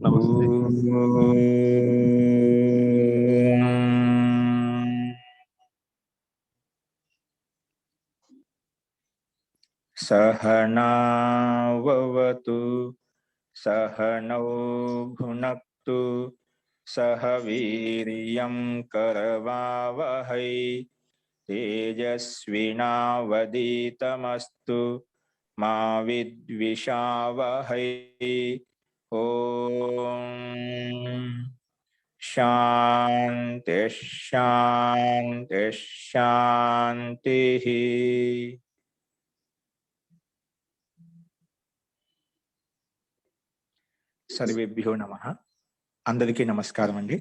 నమస్తే. సహనావతు సహనౌ భునక్తు సహ వీర్యం కరవావహై తేజస్వినావదీతమస్తు మా విద్విషావహై. ఓం శాంతి శాంతి శాంతి. సర్వేభ్యో నమః. అందరికీ నమస్కారం అండి.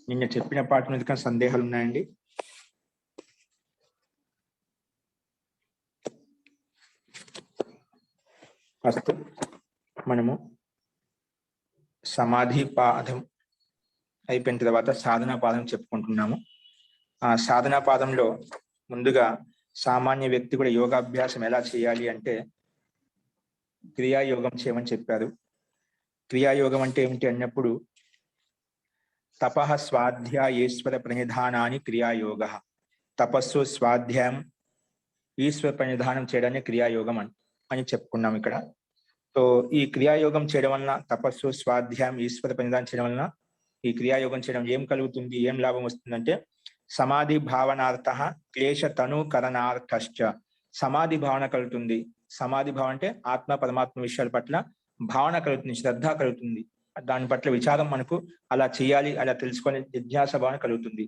నిన్న చెప్పిన పాట మీద సందేహాలు ఉన్నాయండి? ఫస్ట్ మనము సమాధి పాదం అయిపోయిన తర్వాత సాధనా పాదం చెప్పుకుంటున్నాము. ఆ సాధనా పాదంలో ముందుగా సామాన్య వ్యక్తి కూడా యోగాభ్యాసం ఎలా చేయాలి అంటే క్రియాయోగం చేయమని చెప్పారు. క్రియాయోగం అంటే ఏమిటి అన్నప్పుడు తపః స్వాధ్యాయేశ్వర ప్రణిధానాన్ని క్రియాయోగ. తపస్సు స్వాధ్యాయం ఈశ్వర ప్రణిధానం చేయడాన్ని క్రియాయోగం అని చెప్పుకున్నాం ఇక్కడ. సో ఈ క్రియాయోగం చేయడం వలన, తపస్సు స్వాధ్యాయం ఈశ్వర ప్రణిధానం చేయడం వలన, ఈ క్రియాయోగం చేయడం ఏం కలుగుతుంది, ఏం లాభం వస్తుందంటే సమాధి భావనార్థ క్లేశ తనుకరణార్థశ్చ. సమాధి భావన కలుగుతుంది. సమాధి భావన అంటే ఆత్మ పరమాత్మ విషయాల పట్ల భావన కలుగుతుంది, శ్రద్ధ కలుగుతుంది, దాని పట్ల విచారం, మనకు అలా చేయాలి, అలా తెలుసుకొని జిజ్ఞాస భావన కలుగుతుంది.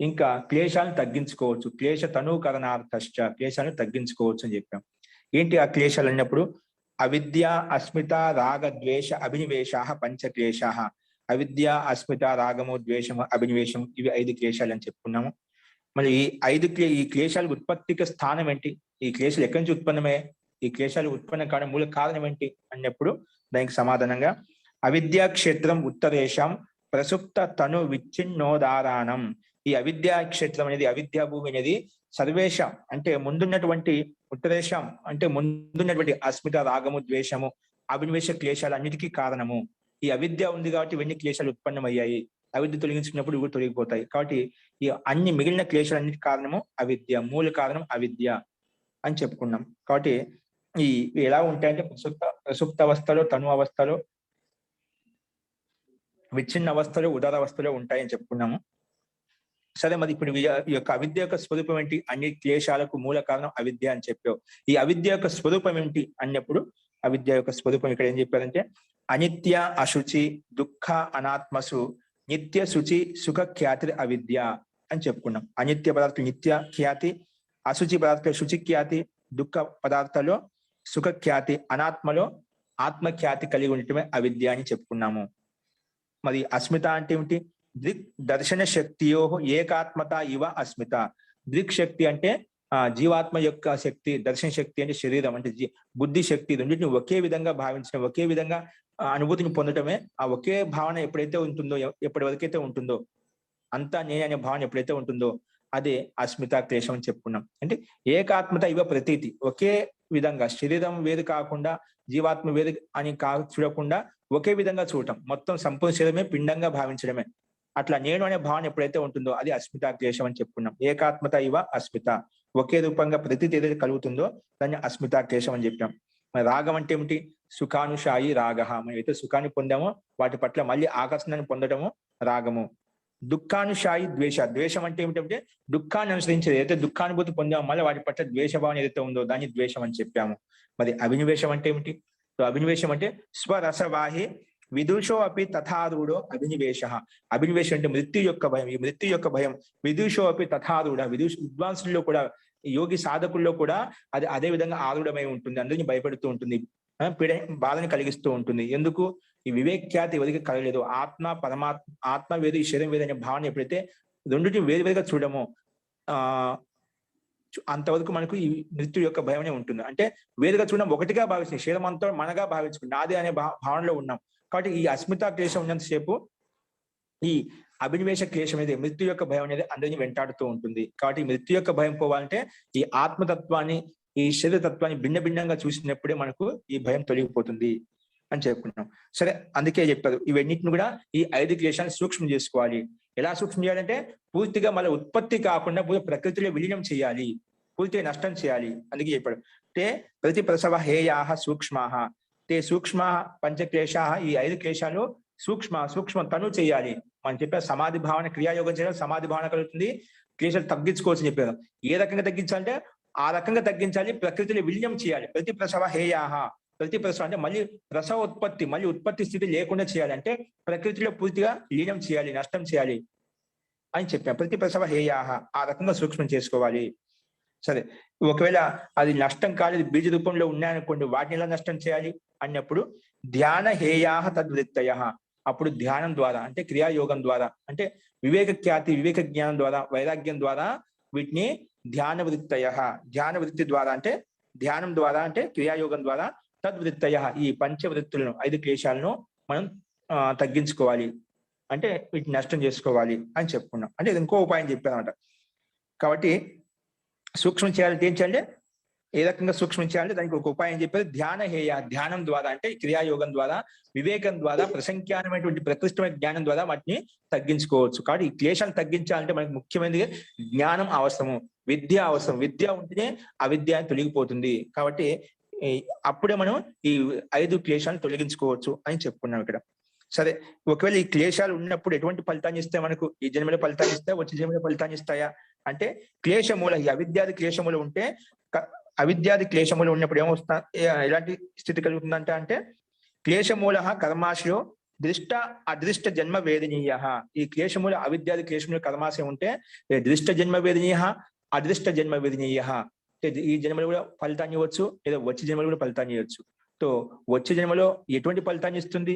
ఇంకా క్లేశాలను తగ్గించుకోవచ్చు. క్లేశ తనుకరణార్థశ్చ, క్లేశాలను తగ్గించుకోవచ్చు అని చెప్పాం. ఏంటి ఆ క్లేశాలు అన్నప్పుడు అవిద్య అస్మిత రాగ ద్వేష అభినివేశా పంచక్లేశా. అవిద్య అస్మిత రాగము ద్వేషము అభినివేశం, ఇవి 5 క్లేశాలు అని చెప్పుకున్నాము. మరి ఈ క్లేశాల ఉత్పత్తికి స్థానం ఏంటి, ఈ క్లేశాలు ఎక్కడి నుంచి ఉత్పన్నమే, ఈ క్లేశాలు ఉత్పన్నం కావడం మూల కారణం ఏంటి అన్నప్పుడు దానికి సమాధానంగా అవిద్యా క్షేత్రం ఉత్తరేషం ప్రసుప్త తను విచ్ఛిన్నోదారాణం. ఈ అవిద్యా క్షేత్రం అనేది, అవిద్యా భూమి అనేది సర్వేషం అంటే ముందున్నటువంటి, ఉత్తరేషం అంటే ముందున్నటువంటి అస్మిత రాగము ద్వేషము అభినివేశ క్లేశాలు అన్నిటికీ కారణము. ఈ అవిద్య ఉంది కాబట్టి ఇవన్నీ క్లేశాలు ఉత్పన్నమయ్యాయి. అవిద్య తొలగించుకున్నప్పుడు ఇవి తొలగిపోతాయి. కాబట్టి ఈ అన్ని మిగిలిన క్లేశాలన్నిటి కారణము అవిద్య, మూల కారణం అవిద్య అని చెప్పుకున్నాం. కాబట్టి ఈ ఎలా ఉంటాయంటే ప్రసుప్త అవస్థలో, తను అవస్థలో, విచ్ఛిన్న అవస్థలో, ఉదార అవస్థలో ఉంటాయని చెప్పుకున్నాము. సరే, మరి ఇప్పుడు ఈ యొక్క అవిద్య యొక్క స్వరూపం ఏంటి? అన్ని క్లేశాలకు మూల కారణం అవిద్య అని చెప్పావు. ఈ అవిద్య యొక్క స్వరూపం ఏంటి అన్నప్పుడు అవిద్య యొక్క స్వరూపం ఇక్కడ ఏం చెప్పారంటే అనిత్య అశుచి దుఃఖ అనాత్మసు నిత్య శుచి సుఖ ఖ్యాతి అవిద్య అని చెప్పుకున్నాం. అనిత్య పదార్థం నిత్య ఖ్యాతి, అశుచి పదార్థ శుచి ఖ్యాతి, దుఃఖ పదార్థాల్లో సుఖ ఖ్యాతి, అనాత్మలో ఆత్మఖ్యాతి కలిగి ఉండటమే అవిద్య అని చెప్పుకున్నాము. మరి అస్మిత అంటే ఏమిటి? దృక్ దర్శన శక్తియో ఏకాత్మత ఇవ అస్మిత. దృక్ శక్తి అంటే జీవాత్మ యొక్క శక్తి, దర్శన శక్తి అంటే శరీరం అంటే బుద్ధి శక్తి, రెండింటిని ఒకే విధంగా భావించడం, ఒకే విధంగా అనుభూతిని పొందటమే. ఆ ఒకే భావన ఎప్పుడైతే ఉంటుందో, ఎప్పటి వరకైతే ఉంటుందో, అంతా నేనే అనే భావన ఎప్పుడైతే ఉంటుందో అదే అస్మిత క్లేశం అని చెప్పుకున్నాం. అంటే ఏకాత్మత ఇవ ప్రతీతి, ఒకే విధంగా శరీరం వేరు కాకుండా, జీవాత్మ వేరు అని చూడకుండా ఒకే విధంగా చూడటం, మొత్తం సంపూర్ణ శరీరమే పిండంగా భావించడమే. అట్లా నేను అనే భావన ఎప్పుడైతే ఉంటుందో అది అస్మిత క్లేశం అని చెప్పుకున్నాం. ఏకాత్మత ఇవ అస్మిత, ఒకే రూపంగా ప్రతీతి ఏదైతే కలుగుతుందో దాన్ని అస్మిత క్లేశం అని చెప్పాం. మరి రాగం అంటే ఏమిటి? సుఖానుషాయి రాగ. మనం అయితే సుఖాన్ని పొందామో వాటి పట్ల మళ్ళీ ఆకర్షణను పొందడము రాగము. దుఃఖానుషాయి ద్వేష. ద్వేషం అంటే ఏమిటంటే దుఃఖాన్ని అనుసరించేది, ఏదైతే దుఃఖానుభూతి పొందామో మళ్ళీ వాటి పట్ల ద్వేషభావం ఏదైతే ఉందో దాన్ని ద్వేషం అని చెప్పాము. మరి అభినివేశం అంటే ఏమిటి? అభినివేశం అంటే స్వరసవాహి విదూషో అపి తథారూఢో అభినివేశ. అభినివేశం అంటే మృత్యు యొక్క భయం. ఈ మృత్యు యొక్క భయం విదూషో అపి తథారూఢ. విద్వాంసుల్లో కూడా, యోగి సాధకుల్లో కూడా అది అదే విధంగా ఆరూఢమై ఉంటుంది, అందరినీ భయపెడుతూ ఉంటుంది, బాధని కలిగిస్తూ ఉంటుంది. ఎందుకు? ఈ వివేక్యాతి ఎవరికి కలగలేదు. ఆత్మ పరమాత్మ, ఆత్మ వేరు, ఈ శరీరం వేరు అనే భావన ఎప్పుడైతే రెండింటిని వేరువేరుగా చూడమో అంతవరకు మనకు ఈ మృత్యు యొక్క భయమే ఉంటుంది. అంటే వేరుగా చూడడం, ఒకటిగా భావిస్తుంది, శరీరం అంతా మనగా భావించుకుంటాం, నాదే అనే భావనలో ఉన్నాం. కాబట్టి ఈ అస్మిత క్లేశం ఉన్నంతసేపు ఈ అభినివేశ క్లేశం అనేది, మృత్యు యొక్క భయం అనేది అందరినీ వెంటాడుతూ ఉంటుంది. కాబట్టి ఈ మృత్యు యొక్క భయం పోవాలంటే ఈ ఆత్మతత్వాన్ని, ఈ శరీర తత్వాన్ని భిన్న భిన్నంగా చూసినప్పుడే మనకు ఈ భయం తొలగిపోతుంది. అని చెప్పుకున్నాం. సరే, అందుకే చెప్పారు ఇవన్నిటిని కూడా ఈ 5 క్లేశాలను సూక్ష్మం చేసుకోవాలి. ఎలా సూక్ష్మం చేయాలంటే పూర్తిగా మళ్ళీ ఉత్పత్తి కాకుండా ప్రకృతిలో విలీనం చేయాలి, పూర్తిగా నష్టం చేయాలి. అందుకే చెప్పాడు అంటే ప్రతి ప్రసవ హేయాహ సూక్ష్మాహ తే సూక్ష్మ పంచక్లేశాహ. ఈ 5 క్లేశాలు సూక్ష్మ తను చేయాలి. మనం చెప్పే సమాధి భావన, క్రియాయోగం చేయడం సమాధి భావన కలుగుతుంది. క్లేశాలు తగ్గించుకోవచ్చు అని చెప్పారు. ఏ రకంగా తగ్గించాలంటే ఆ రకంగా తగ్గించాలి, ప్రకృతిలో విలీనం చేయాలి. ప్రతి ప్రసవ హేయాహ, ప్రతి ప్రసవం అంటే మళ్ళీ ప్రసవ ఉత్పత్తి, మళ్ళీ ఉత్పత్తి స్థితి లేకుండా చేయాలి. అంటే ప్రకృతిలో పూర్తిగా లీనం చేయాలి, నష్టం చేయాలి అని చెప్పాం. ప్రతి ప్రసవ హేయాహ, ఆ రకంగా సూక్ష్మం చేసుకోవాలి. సరే, ఒకవేళ అది నష్టం కాలేదు, బీజ రూపంలో ఉన్నాయనుకోండి, వాటిని ఎలా నష్టం చేయాలి అన్నప్పుడు ధ్యాన హేయాహ తద్వృత్తయ. అప్పుడు ధ్యానం ద్వారా అంటే క్రియాయోగం ద్వారా అంటే వివేక ఖ్యాతి, వివేక జ్ఞానం ద్వారా, వైరాగ్యం ద్వారా వీటిని ధ్యాన వృత్తయ, ధ్యాన వృత్తి ద్వారా అంటే ధ్యానం ద్వారా అంటే క్రియాయోగం ద్వారా తద్వృత్తయ, ఈ పంచవృత్తులను 5 క్లేశాలను మనం తగ్గించుకోవాలి, అంటే వీటిని నష్టం చేసుకోవాలి అని చెప్పుకున్నాం. అంటే ఇది ఇంకో ఉపాయం చెప్పారన్నమాట. కాబట్టి సూక్ష్మం చేయాలంటే ఏం చేయాలి, ఏ రకంగా సూక్ష్మం చేయాలంటే దానికి ఒక ఉపాయం చెప్పారు. ధ్యాన హేయ, ధ్యానం ద్వారా అంటే క్రియాయోగం ద్వారా, వివేకం ద్వారా, ప్రసంఖ్యానమైనటువంటి ప్రకృష్టమైన జ్ఞానం ద్వారా వాటిని తగ్గించుకోవచ్చు. కాబట్టి ఈ క్లేశాలను తగ్గించాలంటే మనకి ముఖ్యమైనది జ్ఞానం అవసరము, విద్య అవసరం. విద్య ఉంటేనే అవిద్య తొలగిపోతుంది. కాబట్టి అప్పుడే మనం ఈ 5 క్లేశాలను తొలగించుకోవచ్చు అని చెప్పుకున్నాం ఇక్కడ. సరే, ఒకవేళ ఈ క్లేశాలు ఉన్నప్పుడు ఎటువంటి ఫలితాన్ని ఇస్తాయి మనకు? ఈ జన్మలో ఫలితాన్ని ఇస్తాయా, వచ్చే జన్మలో ఫలితాన్ని ఇస్తాయా అంటే క్లేశమూల, ఈ అవిద్యాది క్లేశములు ఉంటే, అవిద్యాది క్లేశములు ఉన్నప్పుడు ఏమొస్తా, ఎలాంటి స్థితి కలుగుతుందంటే అంటే క్లేశమూల కర్మాశయో దృష్ట అదృష్ట జన్మ వేదనీయ. ఈ క్లేశముల, అవిద్యాది క్లేశముల కర్మాశయం ఉంటే దృష్ట జన్మ వేదనీయ, అదృష్ట జన్మ వేదనీయ. ఈ జన్మలో కూడా ఫలితాన్ని ఇవ్వచ్చు, లేదా వచ్చే జన్మలో కూడా ఫలితాన్ని ఇవ్వచ్చు. సో వచ్చే జన్మలో ఎటువంటి ఫలితాన్ని ఇస్తుంది,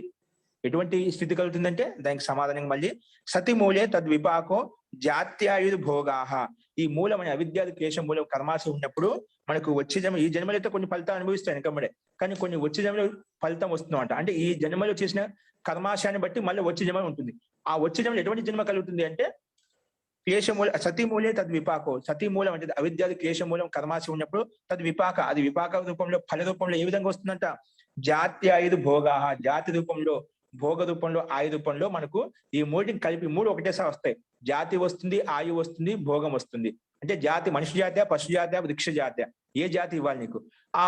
ఎటువంటి స్థితి కలుగుతుందంటే దానికి సమాధానం మళ్ళీ సతిమూలే తద్విపాకో జాత్యాయుధ భోగాహ. ఈ మూలమైన అవిద్యాది క్లేశ మూలం కర్మాశ ఉన్నప్పుడు మనకు వచ్చే జన్మ, ఈ జన్మలో అయితే కొన్ని ఫలితాలు అనుభవిస్తాయి వెనకమ్మడే, కానీ కొన్ని వచ్చే జన్మలో ఫలితం వస్తుందంట. అంటే ఈ జన్మలో చేసిన కర్మాశాన్ని బట్టి మళ్ళీ వచ్చే జన్మ ఉంటుంది. ఆ వచ్చే జన్మలో ఎటువంటి జన్మ కలుగుతుంది అంటే క్లేశమూల సతీమూలే తద్విపాకో. సతీమూలం అంటే అవిద్యాది క్లేశమూలం కర్మాశ ఉన్నప్పుడు తద్విపాక, అది విపాక రూపంలో, ఫల రూపంలో ఏ విధంగా వస్తుందంట జాత్యాయుధ భోగాహ. జాతి రూపంలో, భోగ రూపంలో, ఆయు రూపంలో మనకు ఈ మూడింటిని కలిపి 3 ఒకటేసారి వస్తాయి. జాతి వస్తుంది, ఆయు వస్తుంది, భోగం వస్తుంది. అంటే జాతి మనిషి జాతి, పశు జాతి, వృక్ష జాతి, ఏ జాతి ఇవ్వాలి నీకు? ఆ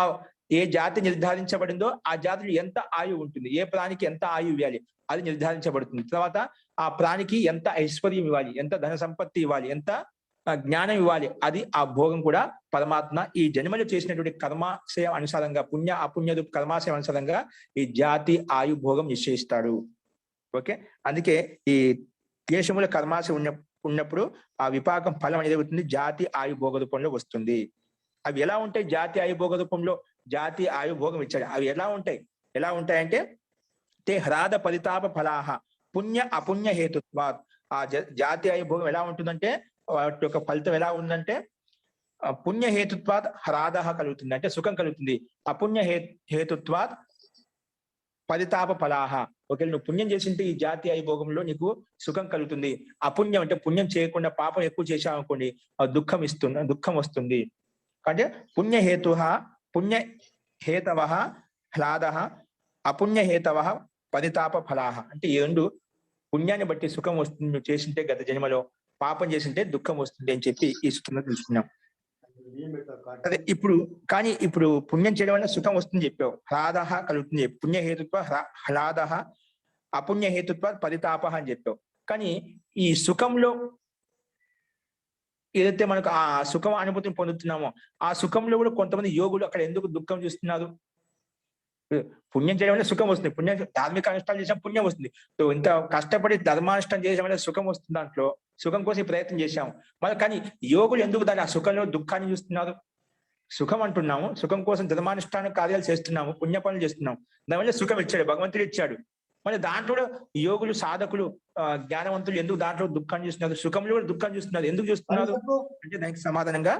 ఏ జాతి నిర్ధారించబడిందో ఆ జాతిలో ఎంత ఆయువు ఉంటుంది, ఏ ప్రాణికి ఎంత ఆయువు ఇవ్వాలి అది నిర్ధారించబడుతుంది. తర్వాత ఆ ప్రాణికి ఎంత ఐశ్వర్యం ఇవ్వాలి, ఎంత ధన సంపత్తి ఇవ్వాలి, ఎంత జ్ఞానం ఇవ్వాలి, అది ఆ భోగం కూడా పరమాత్మ ఈ జన్మలో చేసినటువంటి కర్మాశయం అనుసారంగా, పుణ్య అపుణ్య కర్మాశయం అనుసారంగా ఈ జాతి ఆయు భోగం నిశ్చయిస్తాడు. ఓకే, అందుకే ఈ క్లేశముల కర్మాశయం ఉన్నప్పుడు ఆ విపాకం ఫలం అనేది అవుతుంది, జాతి ఆయు భోగ రూపంలో వస్తుంది. అవి ఎలా ఉంటాయి? జాతి ఆయు భోగ రూపంలో జాతి ఆయు భోగం ఇచ్చాడు. అవి ఎలా ఉంటాయంటే తే హ్రాద పరితాప ఫలాహ పుణ్య అపుణ్య హేతుత్వాత్. ఆ జాతి ఆయు భోగం ఎలా ఉంటుందంటే వాటి యొక్క ఫలితం ఎలా ఉందంటే పుణ్య హేతుత్వాత్ హ్రాద కలుగుతుంది, అంటే సుఖం కలుగుతుంది. అపుణ్య హేతుత్వాత్ పరితాప ఫలాహ. ఒకవేళ నువ్వు పుణ్యం చేసింటే ఈ జాతి ఆయు భోగంలో నీకు సుఖం కలుగుతుంది. అపుణ్యం అంటే పుణ్యం చేయకుండా పాపం ఎక్కువ చేశావు అనుకోండి, దుఃఖం వస్తుంది. అంటే పుణ్యహేతు పుణ్యహేతవ హ్లాద, అపుణ్యహేతవ పరితాప ఫలాహ. అంటే ఈ 2 పుణ్యాన్ని బట్టి సుఖం వస్తుంది నువ్వు చేసింటే గత జన్మలో, పాపం చేసింటే దుఃఖం వస్తుంది అని చెప్పి ఈ సూత్రంలో తెలుసుకున్నాం. అదే ఇప్పుడు పుణ్యం చేయడం వల్ల సుఖం వస్తుంది చెప్పావు, హ్లాద కలుగుతుంది. పుణ్యహేతుత్వ హ్లాద, అపుణ్యహేతుత్వ పరితాప అని చెప్పావు. కానీ ఈ సుఖంలో ఏదైతే మనకు ఆ సుఖం అనుభూతిని పొందుతున్నామో ఆ సుఖంలో కూడా కొంతమంది యోగులు అక్కడ ఎందుకు దుఃఖం చూస్తున్నారు? పుణ్యం చేయడం వల్ల సుఖం వస్తుంది, పుణ్యం ధార్మిక అనుష్ఠానం చేసిన పుణ్యం వస్తుంది. సో ఇంత కష్టపడి ధర్మానుష్ఠానం చేయడం వల్ల సుఖం వస్తుంది, దాంట్లో సుఖం కోసం ప్రయత్నం చేశాము. మరి కానీ యోగులు ఎందుకు దాని ఆ సుఖంలో దుఃఖాన్ని చూస్తున్నారు? సుఖం అంటున్నాము, సుఖం కోసం ధర్మానుష్ఠాన కార్యాలు చేస్తున్నాము, పుణ్య పనులు చేస్తున్నాము, దానివల్ల సుఖం ఇచ్చాడు, భగవంతుడు ఇచ్చాడు. మరి దాంట్లో యోగులు, సాధకులు, జ్ఞానవంతులు ఎందుకు దాంట్లో దుఃఖాన్ని చూస్తున్నారు? సుఖంలో కూడా దుఃఖాన్ని చూస్తున్నారు, ఎందుకు చూస్తున్నారు అంటే దానికి సమాధానంగా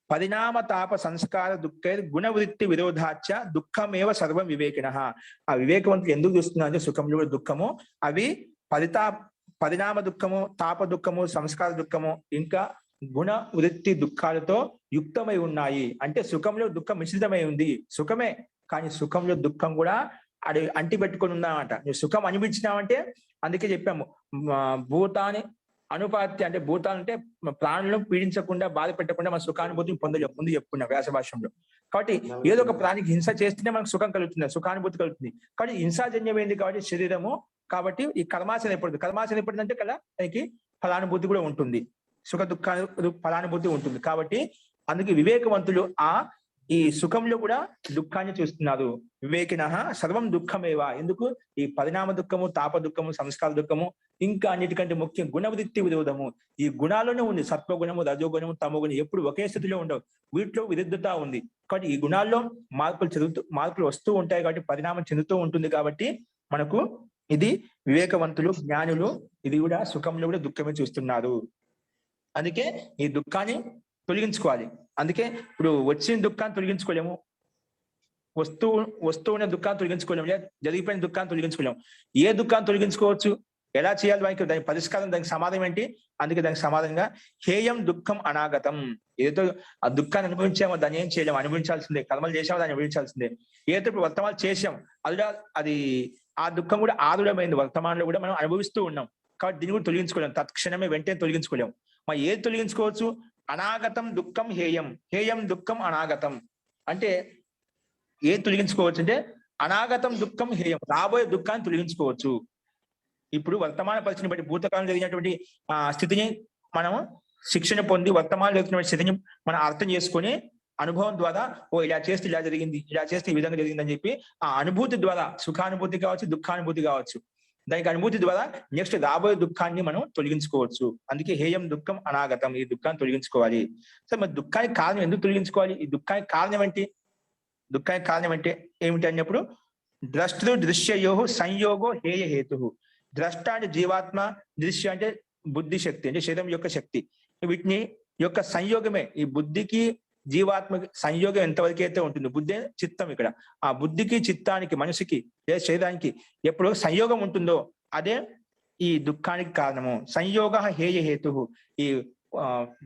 పరిణామ తాప సంస్కార దుఃఖ గుణవృత్తి విరోధాచ దుఃఖమేవ సర్వం వివేకిన. ఆ వివేకవంతులు ఎందుకు చూస్తున్నారు అంటే సుఖంలో కూడా దుఃఖము, అవి పరిణామ దుఃఖము, తాప దుఃఖము, సంస్కార దుఃఖము, ఇంకా గుణ వృత్తి దుఃఖాలతో యుక్తమై ఉన్నాయి. అంటే సుఖంలో దుఃఖం మిశ్రితమై ఉంది. సుఖమే, కానీ సుఖంలో దుఃఖం కూడా అది అంటి పెట్టుకొని ఉందామంట. నువ్వు సుఖం అనిపించినావంటే, అందుకే చెప్పాము భూతాన్ని అనుపాత్య, అంటే భూతాలు అంటే ప్రాణులను పీడించకుండా బాధ పెట్టకుండా మన సుఖానుభూతిని పొందలేము, ముందు చెప్పుకున్నాం వ్యాస భాష్యంలో. కాబట్టి ఏదో ఒక ప్రాణికి హింస చేస్తేనే మనకు సుఖం కలుగుతుంది, సుఖానుభూతి కలుగుతుంది. కాబట్టి హింసాజన్యమైంది కాబట్టి శరీరము, కాబట్టి ఈ కర్మాశయం ఏర్పడుతుంది. కర్మాశయం ఏర్పడిందంటే కదా దానికి ఫలానుభూతి కూడా ఉంటుంది, సుఖ దుఃఖ ఫలానుభూతి ఉంటుంది. కాబట్టి అందుకే వివేకవంతులు ఈ సుఖంలో కూడా దుఃఖాన్ని చూస్తున్నారు. వివేకిన సర్వం దుఃఖమేవా. ఎందుకు? ఈ పరిణామ దుఃఖము, తాప దుఃఖము, సంస్కార దుఃఖము, ఇంకా అన్నిటికంటే ముఖ్యం గుణవృత్తి విరోధము. ఈ గుణాల్లోనే ఉంది. సత్వగుణము, రజోగుణము, తమోగుణం ఎప్పుడు ఒకే స్థితిలో ఉండవు, వీటిలో విరుద్ధత ఉంది. కాబట్టి ఈ గుణాల్లో మార్పులు వస్తూ ఉంటాయి, కాబట్టి పరిణామం చెందుతూ ఉంటుంది. కాబట్టి మనకు ఇది వివేకవంతులు, జ్ఞానులు ఇది కూడా సుఖంలో కూడా దుఃఖమే చూస్తున్నారు. అందుకే ఈ దుఃఖాన్ని తొలగించుకోవాలి. అందుకే ఇప్పుడు వచ్చిన దుఃఖాన్ని తొలగించుకోలేము, వస్తువున్న దుఃఖాన్ని తొలగించుకోలేము, లేదా జరిగిపోయిన దుఃఖాన్ని తొలగించుకోలేము. ఏ దుఃఖాన్ని తొలగించుకోవచ్చు, ఎలా చేయాలి, దానికి పరిష్కారం, దానికి సమాధానం ఏంటి? అందుకే దానికి సమాధానంగా హేయం దుఃఖం అనాగతం. ఏదో ఆ దుఃఖాన్ని అనుభవించామో దాన్ని ఏం చేయలేము, అనుభవించాల్సిందే. కర్మలు చేసామో దాన్ని అనుభవించాల్సిందే. ఏదైతే ఇప్పుడు వర్తమానం చేసాం అది ఆ దుఃఖం కూడా ఆరుడమైంది, వర్తమానంలో కూడా మనం అనుభవిస్తూ ఉన్నాం. కాబట్టి దీన్ని కూడా తొలగించుకోలేము, తత్క్షణమే వెంటనే తొలగించుకోలేము. మరి ఏది తొలగించుకోవచ్చు? అనాగతం దుఃఖం హేయం, హేయం దుఃఖం అనాగతం. అంటే ఏది తొలగించుకోవచ్చు అంటే అనాగతం దుఃఖం హేయం, రాబోయే దుఃఖాన్ని తొలగించుకోవచ్చు. ఇప్పుడు వర్తమాన పరిస్థితిని బట్టి భూతకాలం జరిగినటువంటి స్థితిని మనం శిక్షణ పొంది వర్తమానం జరుగుతున్న స్థితిని మనం అర్థం చేసుకొని అనుభవం ద్వారా ఇలా చేస్తే ఇలా జరిగింది, ఇలా చేస్తే ఈ విధంగా జరిగిందని చెప్పి ఆ అనుభూతి ద్వారా, సుఖానుభూతి కావచ్చు, దుఃఖానుభూతి కావచ్చు, దానికి అనుభూతి ద్వారా నెక్స్ట్ రాబోయే దుఃఖాన్ని మనం తొలగించుకోవచ్చు. అందుకే హేయం దుఃఖం అనాగతం, ఈ దుఃఖాన్ని తొలగించుకోవాలి. సో మరి దుఃఖానికి కారణం ఎందుకు తొలగించుకోవాలి? ఈ దుఃఖానికి కారణం ఏంటి? దుఃఖానికి కారణం అంటే ఏమిటి అన్నప్పుడు ద్రష్టృ దృశ్యయో సంయోగో హేయ హేతు. ద్రష్ట అంటే జీవాత్మ, దృశ్య అంటే బుద్ధి శక్తి, అంటే శరీరం యొక్క శక్తి. వీటిని యొక్క సంయోగమే ఈ బుద్ధికి జీవాత్మ సంయోగం ఎంతవరకు అయితే ఉంటుంది. బుద్ధి చిత్తం. ఇక్కడ ఆ బుద్ధికి, చిత్తానికి, మనసుకి లేదా శరీరానికి ఎప్పుడు సంయోగం ఉంటుందో అదే ఈ దుఃఖానికి కారణము. సంయోగ హేయ హేతు. ఈ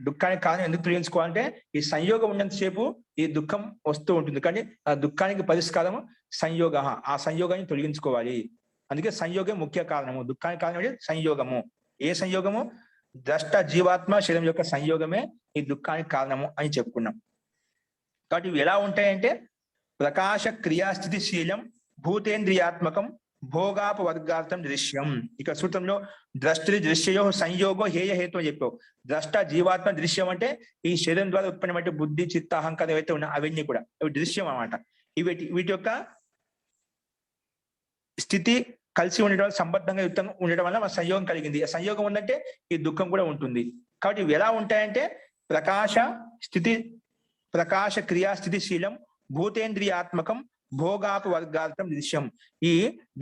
దుఃఖానికి కారణం ఎందుకు తొలగించుకోవాలంటే ఈ సంయోగం ఉన్నంతసేపు ఈ దుఃఖం వస్తూ ఉంటుంది. కానీ ఆ దుఃఖానికి పరిష్కారము సంయోగ, ఆ సంయోగాన్ని తొలగించుకోవాలి. అందుకే సంయోగం ముఖ్య కారణము. దుఃఖానికి కారణం అంటే సంయోగము. ఏ సంయోగము? ద్రష్ట జీవాత్మ శరీరం యొక్క సంయోగమే ఈ దుఃఖానికి కారణము అని చెప్పుకున్నాం. కాబట్టి ఇవి ఎలా ఉంటాయంటే ప్రకాశ క్రియాస్థితిశీలం భూతేంద్రియాత్మకం భోగాపవర్గార్థం దృశ్యం. ఇక సూత్రంలో ద్రష్టి దృశ్యయో సంయోగో హేయ హేతు అని చెప్పావు. ద్రష్ట జీవాత్మ, దృశ్యం అంటే ఈ శరీరం ద్వారా ఉత్పన్నమైన బుద్ధి, చిత్త, అహంకారం ఏవైతే ఉన్నాయి అవన్నీ కూడా ఇవి దృశ్యం అన్నమాట. వీటి యొక్క స్థితి కలిసి ఉండడం, సంబద్ధంగా యుక్తంగా ఉండడం వల్ల మన సంయోగం కలిగింది. ఆ సంయోగం ఉందంటే ఈ దుఃఖం కూడా ఉంటుంది. కాబట్టి ఇవి ఎలా ఉంటాయంటే ప్రకాశ క్రియా స్థితిశీలం భూతేంద్రియాత్మకం భోగాపవర్గార్థం దృశ్యం. ఈ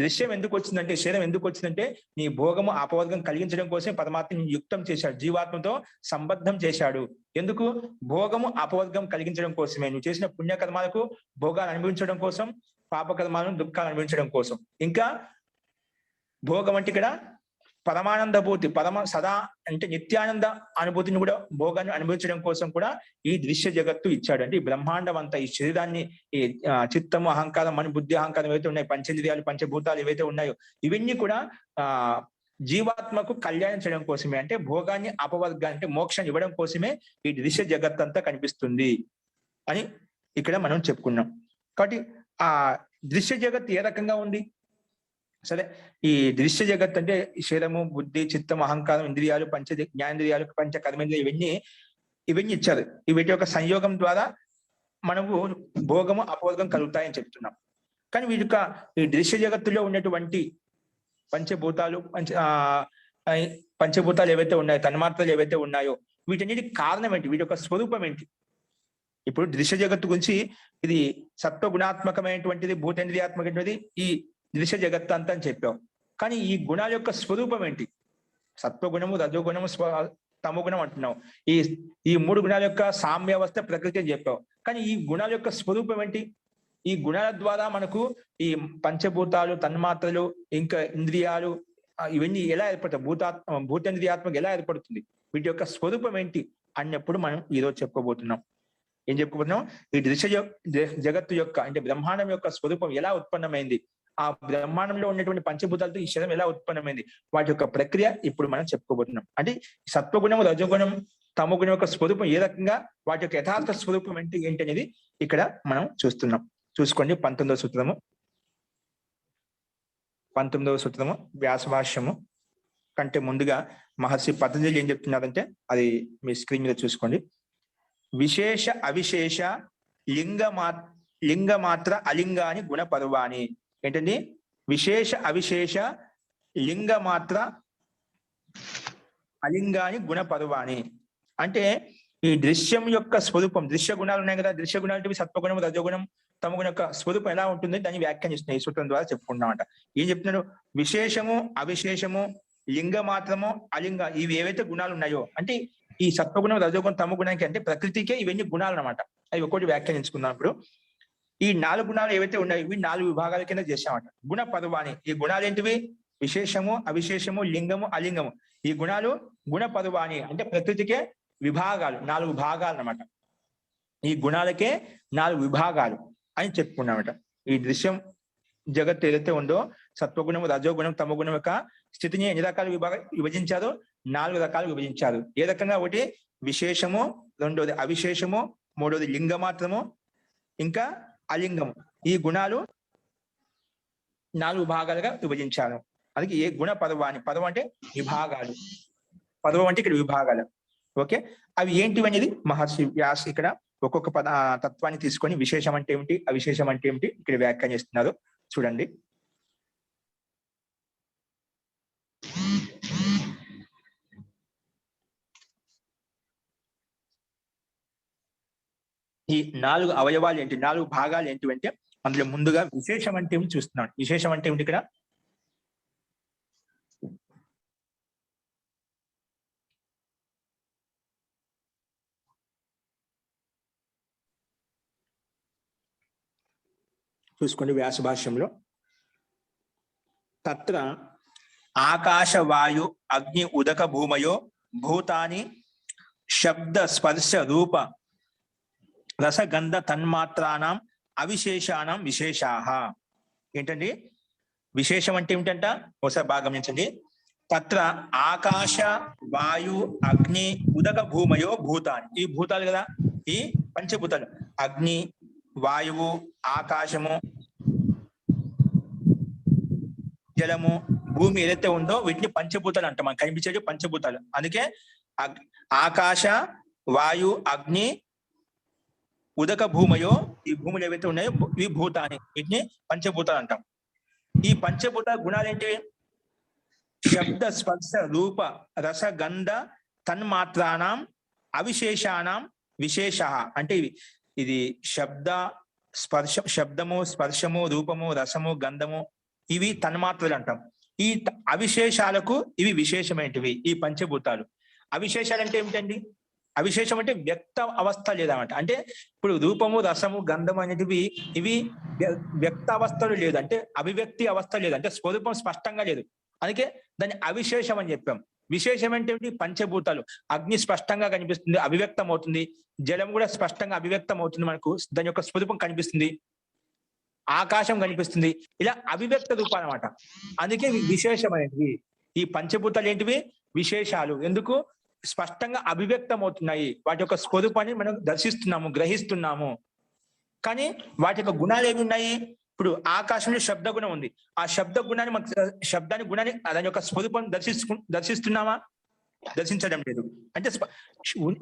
దృశ్యం ఎందుకు వచ్చిందంటే, శరీరం ఎందుకు వచ్చిందంటే నీ భోగము అపవర్గం కలిగించడం కోసం పరమాత్మ యుక్తం చేశాడు, జీవాత్మతో సంబద్ధం చేశాడు. ఎందుకు? భోగము అపవర్గం కలిగించడం కోసమే. నువ్వు చేసిన పుణ్యకర్మాలకు భోగాలు అనుభవించడం కోసం, పాపకర్మాలను దుఃఖాలు అనుభవించడం కోసం. ఇంకా భోగం అంటే ఇక్కడ పరమానంద భూతి, సదా అంటే నిత్యానంద అనుభూతిని కూడా, భోగాన్ని అనుభవించడం కోసం కూడా ఈ దృశ్య జగత్తు ఇచ్చాడు. అంటే ఈ బ్రహ్మాండం అంతా, ఈ శరీరాన్ని, ఈ చిత్తము, అహంకారం, మన బుద్ధి, అహంకారం ఏవైతే ఉన్నాయి, పంచేంద్రియాలు, పంచభూతాలు ఏవైతే ఉన్నాయో ఇవన్నీ కూడా జీవాత్మకు కళ్యాణం చేయడం కోసమే. అంటే భోగాన్ని, అపవర్గాన్ని, అంటే మోక్షాన్ని ఇవ్వడం కోసమే ఈ దృశ్య జగత్ అంతా కనిపిస్తుంది అని ఇక్కడ మనం చెప్పుకున్నాం. కాబట్టి ఆ దృశ్య జగత్ ఏ రకంగా ఉంది? సరే, ఈ దృశ్య జగత్ అంటే శరీరము, బుద్ధి, చిత్తం, అహంకారం, ఇంద్రియాలు, జ్ఞానేంద్రియాలు, పంచ కర్మేంద్రియాలు ఇవన్నీ ఇచ్చారు. వీటి యొక్క సంయోగం ద్వారా మనకు భోగము, అపవర్గం కలుగుతాయని చెప్తున్నాం. కానీ వీటి యొక్క ఈ దృశ్య జగత్తులో ఉన్నటువంటి పంచభూతాలు ఏవైతే ఉన్నాయో, తన్మాత్రలు ఏవైతే ఉన్నాయో, వీటన్నిటికి కారణం ఏంటి? వీటి యొక్క స్వరూపం ఏంటి? ఇప్పుడు దృశ్య జగత్తు గురించి ఇది సత్వగుణాత్మకమైనటువంటిది, భూతేంద్రియాత్మకమైనది ఈ దృశ్య జగత్తు అంతా అని చెప్పావు. కానీ ఈ గుణాల యొక్క స్వరూపం ఏంటి? సత్వగుణము, రజోగుణము, తమోగుణం అంటున్నావు. ఈ మూడు గుణాల యొక్క సామ్యావస్థ ప్రకృతి అని చెప్పావు. కానీ ఈ గుణాల యొక్క స్వరూపం ఏంటి? ఈ గుణాల ద్వారా మనకు ఈ పంచభూతాలు, తన్మాత్రలు, ఇంకా ఇంద్రియాలు ఇవన్నీ ఎలా ఏర్పడతాయి? భూతేంద్రియాత్మక ఎలా ఏర్పడుతుంది? వీటి యొక్క స్వరూపం ఏంటి? అన్నప్పుడు మనం ఈరోజు చెప్పుకోబోతున్నాం. ఏం చెప్పుకోబోతున్నాం? ఈ దృశ్య జగత్తు యొక్క అంటే బ్రహ్మాండం యొక్క స్వరూపం ఎలా ఉత్పన్నమైంది, ఆ బ్రహ్మాండంలో ఉన్నటువంటి పంచభూతాలతో ఈ శరీరం ఎలా ఉత్పన్నమైంది, వాటి యొక్క ప్రక్రియ ఇప్పుడు మనం చెప్పుకోబోతున్నాం. అంటే సత్వగుణం, రజోగుణం, తమోగుణం యొక్క స్వరూపం ఏ రకంగా, వాటి యొక్క యథార్థ స్వరూపం అంటే ఏంటి అనేది ఇక్కడ మనం చూస్తున్నాం. చూసుకోండి 19వ సూత్రము. 19వ సూత్రము వ్యాసభాష్యము కంటే ముందుగా మహర్షి పతంజలి ఏం చెప్తున్నారంటే అది మీ స్క్రీన్ మీద చూసుకోండి. విశేష అవిశేష లింగ మాత్ర అలింగాని గుణ పర్వాణి. ఏంటండి? విశేష అవిశేష లింగ మాత్ర అలింగాని గుణ పర్వాణి అంటే ఈ దృశ్యం యొక్క స్వరూపం, దృశ్య గుణాలు ఉన్నాయి కదా, దృశ్య గుణాలు సత్వగుణం, రజోగుణం, తమగుణం యొక్క స్వరూపం ఎలా ఉంటుంది దాన్ని వ్యాఖ్యానిస్తున్నాయి ఈ సూత్రం ద్వారా చెప్పుకుంటామంట. ఏం చెప్తున్నారు? విశేషము అవిశేషము లింగ మాత్రము అలింగ ఇవి ఏవైతే గుణాలు ఉన్నాయో అంటే ఈ సత్వగుణం, రజోగుణం, తమగుణానికి అంటే ప్రకృతికే ఇవన్నీ గుణాలు అనమాట. అవి ఒక్కొక్కటి వ్యాఖ్యానించుకున్నాం. ఇప్పుడు ఈ 4 గుణాలు ఏవైతే ఉన్నాయో ఇవి 4 విభాగాల కింద చేసామంట. గుణ పర్వాణి. ఈ గుణాలు ఏంటివి? విశేషము అవిశేషము లింగము అలింగము. ఈ గుణాలు గుణ పర్వాణి అంటే ప్రకృతికే విభాగాలు, 4 భాగాలు అనమాట. ఈ గుణాలకే 4 విభాగాలు అని చెప్పుకున్నామట. ఈ దృశ్యం జగత్తు ఏదైతే ఉందో సత్వగుణము, రజోగుణం, తమగుణం యొక్క స్థితిని ఎన్ని రకాలు విభజించారో 4 రకాలు విభజించారు. ఏ రకంగా? ఒకటి విశేషము, రెండోది అవిశేషము, మూడోది లింగ మాత్రము, ఇంకా అలింగము. ఈ గుణాలు 4 భాగాలుగా విభజించారు. అందుకే ఏ గుణ పర్వాణి. పర్వం అంటే విభాగాలు, పర్వం అంటే ఇక్కడ విభాగాలు. ఓకే, అవి ఏంటివి అనేది మహర్షి వ్యాస్ ఇక్కడ ఒక్కొక్క తత్వాన్ని తీసుకొని విశేషం అంటే ఏమిటి, అవిశేషం అంటే ఏమిటి ఇక్కడ వ్యాఖ్యానిస్తున్నారు. చూడండి. ఈ 4 అవయవాలు ఏంటి, 4 భాగాలు ఏంటివంటే అందులో ముందుగా విశేషం అంటే ఏమిటి చూస్తున్నాడు. విశేషం అంటే ఏమిటి? ఇక్కడ చూసుకోండి వ్యాస భాష్యంలో. తత్ర ఆకాశ వాయు అగ్ని ఉదక భూమయో భూతాని శబ్ద స్పర్శ రూప రసగంధ తన్మాత్రానాం అవిశేషానం విశేషాహ. ఏంటండి విశేషం అంటే ఏమిటంట? ఒకసారి బాగా గమనించండి. తత్ర ఆకాశ వాయు అగ్ని ఉదక భూమయో భూతాని. ఈ భూతాలు కదా, ఈ పంచభూతాలు. అగ్ని, వాయువు, ఆకాశము, జలము, భూమి ఏదైతే ఉందో వీటిని పంచభూతాలు అంటాం. మనకు కనిపించేది పంచభూతాలు. అందుకే ఆకాశ వాయు అగ్ని ఉదక భూమయో, ఈ భూములు ఏవైతే ఉన్నాయో ఇవి భూతాన్ని, వీటిని పంచభూతాలు అంటాం. ఈ పంచభూత గుణాలు ఏంటివి? శబ్ద స్పర్శ రూప రస గంధ తన్మాత్రానాం అవిశేషానాం విశేష. అంటే ఇది శబ్దము, స్పర్శము, రూపము, రసము, గంధము ఇవి తన్మాత్రలు అంటాం. ఈ అవిశేషాలకు ఇవి విశేషమైనవి ఈ పంచభూతాలు. అవిశేషాలు అంటే ఏమిటండి? అవిశేషం అంటే వ్యక్త అవస్థ లేదన్నమాట. అంటే ఇప్పుడు రూపము, రసము, గంధము అనేటివి ఇవి వ్యక్త అవస్థలు లేదు, అంటే అభివ్యక్తి అవస్థ లేదు, అంటే స్వరూపం స్పష్టంగా లేదు. అందుకే దాన్ని అవిశేషం అని చెప్పాం. విశేషం అంటే పంచభూతాలు. అగ్ని స్పష్టంగా కనిపిస్తుంది, అభివ్యక్తం అవుతుంది. జలం కూడా స్పష్టంగా అభివ్యక్తం అవుతుంది, మనకు దాని యొక్క స్వరూపం కనిపిస్తుంది. ఆకాశం కనిపిస్తుంది. ఇలా అభివ్యక్త రూపాలు అన్నమాట. అందుకే విశేషమైనవి ఈ పంచభూతాలు. ఏంటివి? విశేషాలు. ఎందుకు? స్పష్టంగా అభివ్యక్తం అవుతున్నాయి. వాటి యొక్క స్వరూపాన్ని మనం దర్శిస్తున్నాము, గ్రహిస్తున్నాము. కానీ వాటి యొక్క గుణాలు ఏమి ఉన్నాయి? ఇప్పుడు ఆకాశంలో శబ్ద గుణం ఉంది. ఆ శబ్ద గుణాన్ని శబ్దాన్ని గుణాన్ని దాని యొక్క స్వరూపం దర్శిస్తున్నామా? దర్శించడం లేదు. అంటే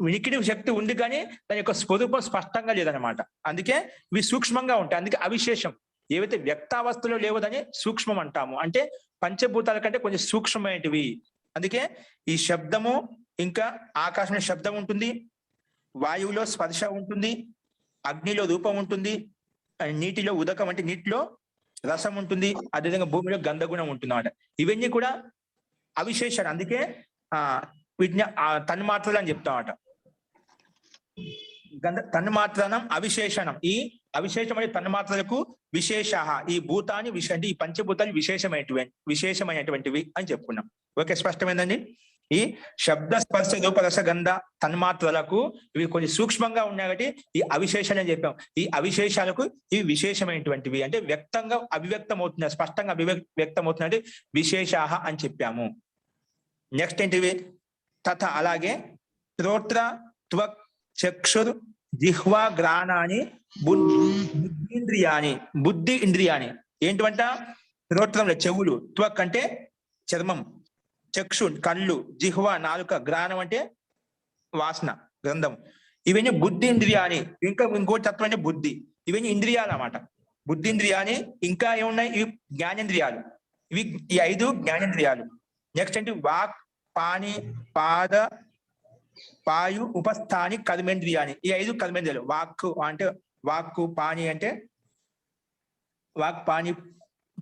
వినికిడి శక్తి ఉంది కానీ దాని యొక్క స్వరూపం స్పష్టంగా లేదనమాట. అందుకే ఇవి సూక్ష్మంగా ఉంటాయి. అందుకే అవిశేషం. ఏవైతే వ్యక్తావస్థలో లేవదని సూక్ష్మం అంటాము. అంటే పంచభూతాల కంటే కొంచెం సూక్ష్మమైనటివి. అందుకే ఈ శబ్దము, ఇంకా ఆకాశంలో శబ్దం ఉంటుంది, వాయువులో స్పర్శ ఉంటుంది, అగ్నిలో రూపం ఉంటుంది, నీటిలో ఉదకం అంటే నీటిలో రసం ఉంటుంది, అదేవిధంగా భూమిలో గంధగుణం ఉంటుంది అన్నమాట. ఇవన్నీ కూడా అవిశేషాలు. అందుకే వీటిని తన్మాత్రలు అని చెప్తామట. తన్మాత్రం అవిశేషణం. ఈ అవిశేషమైన తన్మాత్రలకు విశేష. ఈ భూతాన్ని అంటే ఈ పంచభూతాలు విశేషమైనటువంటివి అని చెప్పుకున్నాం. ఓకే, స్పష్టమైందండి. ఈ శబ్ద స్పర్శ రూప రస గంధ తన్మాత్రలకు ఇవి కొంచెం సూక్ష్మంగా ఉన్నాయి కాబట్టి ఈ అవిశేషాలు అని చెప్పాం. ఈ అవిశేషాలకు ఇవి విశేషమైనటువంటివి, అంటే వ్యక్తంగా అభివ్యక్తం అవుతున్నాయి, స్పష్టంగా అభివ్యక్తం అవుతున్నాయి, విశేషాహ అని చెప్పాము. నెక్స్ట్ ఏంటివి? తథ అలాగే శ్రోత్ర త్వక్ చక్షుర్ జిహ్వా గ్రాణాని బుద్ధీంద్రియాని, బుద్ధి ఇంద్రియాని ఏంటివంట? శ్రోత్రంలో చెవులు, త్వక్ అంటే చర్మం, చక్షు కళ్ళు, జిహ్వ నాలుక, గ్రాణం అంటే వాసన గంధం, ఇవన్నీ బుద్ధి ఇంద్రియాని. ఇంకా ఇంకోటి తత్వం అంటే బుద్ధి. ఇవన్నీ ఇంద్రియాలు అన్నమాట, బుద్ధింద్రియాని. ఇంకా ఏమున్నాయి? ఇవి జ్ఞానేంద్రియాలు. ఇవి ఈ 5 జ్ఞానేంద్రియాలు. నెక్స్ట్ అంటే వాక్ పాణి పాద పాయు ఉపస్థాని కర్మేంద్రియాని, ఈ 5 కర్మేంద్రియాలు. వాక్కు అంటే వాక్కు, పాణి అంటే వాక్ పాణి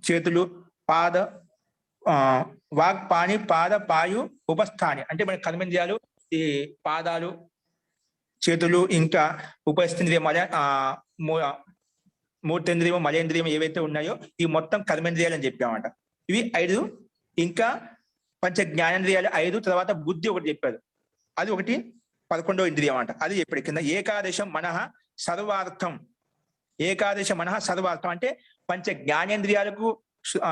చేతులు, పాద వాక్ పాణి పాద పాయు ఉపస్థాని అంటే మన కర్మేంద్రియాలు, ఈ పాదాలు, చేతులు, ఇంకా ఉపస్థింద్రియం మూర్తేంద్రియం మలేంద్రియం ఏవైతే ఉన్నాయో ఈ మొత్తం కర్మేంద్రియాలు అని చెప్పామట. ఇవి 5. ఇంకా పంచ జ్ఞానేంద్రియాలు 5, తర్వాత బుద్ధి ఒకటి చెప్పారు, అది ఒకటి 11వ ఇంద్రియం అంట. అది చెప్పాడు కింద. ఏకాదశం మనః సర్వార్థం, ఏకాదశ మనః సర్వార్థం అంటే పంచ జ్ఞానేంద్రియాలకు,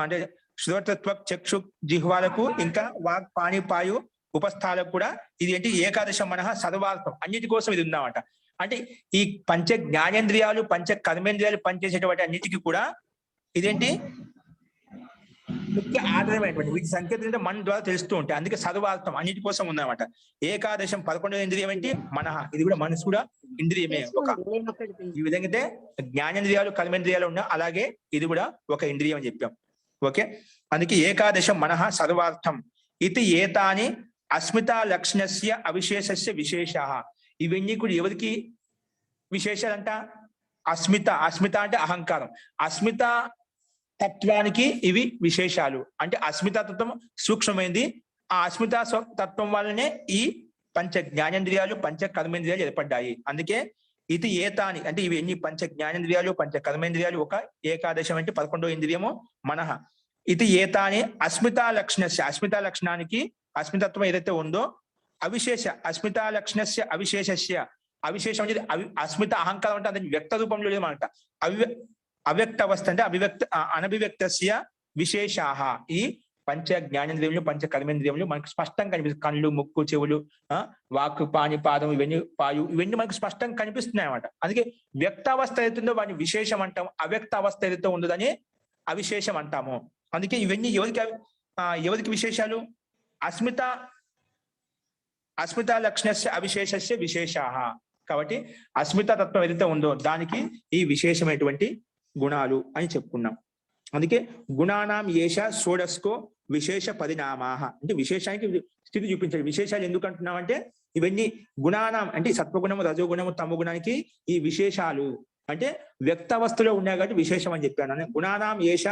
అంటే శ్రోతత్వ చక్షు జిహ్వాలకు, ఇంకా వాక్ పాణి పాయు ఉపస్థాలకు కూడా ఇది ఏంటి? ఏకాదశ మనః సర్వార్థం, అన్నిటి కోసం ఇది ఉందామట. అంటే ఈ పంచ జ్ఞానేంద్రియాలు పంచ కర్మేంద్రియాలు పనిచేసేటువంటి అన్నిటికీ కూడా ఇదేంటి? ముఖ్య ఆధారమైనటువంటి వీటి సంకేతం మన ద్వారా తెలుస్తూ ఉంటాయి. అందుకే సర్వార్థం అన్నిటి కోసం ఉందన్నమాట. ఏకాదశం 11వ ఇంద్రియం ఏంటి? మనః. ఇది కూడా మనసు కూడా ఇంద్రియమే. ఈ విధంగా అయితే జ్ఞానేంద్రియాలు కర్మేంద్రియాలు ఉన్నా, అలాగే ఇది కూడా ఒక ఇంద్రియం అని చెప్పాం. ఓకే, అందుకే ఏకాదశం మనః సర్వార్థం ఇది ఏతాని అస్మితా లక్షణస్య అవిశేషస్య విశేషాః. ఇవన్నీ కూడా ఎవరికి విశేషాలంట? అస్మిత. అస్మిత అంటే అహంకారం. అస్మిత తత్వానికి ఇవి విశేషాలు. అంటే అస్మిత తత్వం సూక్ష్మమైంది. ఆ అస్మిత తత్వం వల్లనే ఈ పంచ జ్ఞానేంద్రియాలు పంచ కర్మేంద్రియాలు ఏర్పడ్డాయి. అందుకే ఇది ఏతాని అంటే ఇవి ఎన్ని? పంచ జ్ఞానేంద్రియాలు పంచ కర్మేంద్రియాలు ఒక ఏకాదశం అంటే 11వ ఇంద్రియము మనః. ఇది ఏతాని అస్మితా లక్షణస్య, అస్మితా లక్షణానికి అస్మితత్వం ఏదైతే ఉందో అవిశేష అస్మితా లక్షణస్య అవిశేషస్య, అవిశేషం అనేది అస్మిత అహంకారం అంటే అది వ్యక్త రూపంలో లేదన్నమాట. అవ్యక్త అవస్థ అంటే అనభివ్యక్తస్య విశేషాః. ఈ పంచ జ్ఞానేంద్రియములు పంచ కర్మేంద్రియములు మనకు స్పష్టంగా కనిపిస్తుంది. కళ్ళు, ముక్కు, చెవులు, వాక్కు, పాణి, పాదం, ఇవన్నీ పాయు, ఇవన్నీ మనకు స్పష్టంగా కనిపిస్తున్నాయి అన్నమాట. అందుకే వ్యక్త అవస్థ ఏదైతుందో వాడిని విశేషం అంటాం, అవ్యక్త అవస్థ ఏదైతే ఉందో దాన్ని అవిశేషం అంటాము. అందుకే ఇవన్నీ ఎవరికి విశేషాలు? అస్మిత లక్షణస్య అవిశేషస్య విశేషాః. కాబట్టి అస్మిత తత్వం ఏదైతే ఉందో దానికి ఈ విశేషమైనటువంటి గుణాలు అని చెప్పుకున్నాం. అందుకే గుణానాం ఏష షోడస్కో విశేష పరిణామాః. అంటే విశేషానికి స్థితి చూపించాలి. విశేషాలు ఎందుకు అంటున్నామంటే ఇవన్నీ గుణానాం అంటే సత్వగుణము, రజోగుణము, తమోగుణానికి ఈ విశేషాలు అంటే వ్యక్త అవస్థలో ఉన్నాయి కాబట్టి విశేషం అని చెప్పాను. గుణానాం ఏష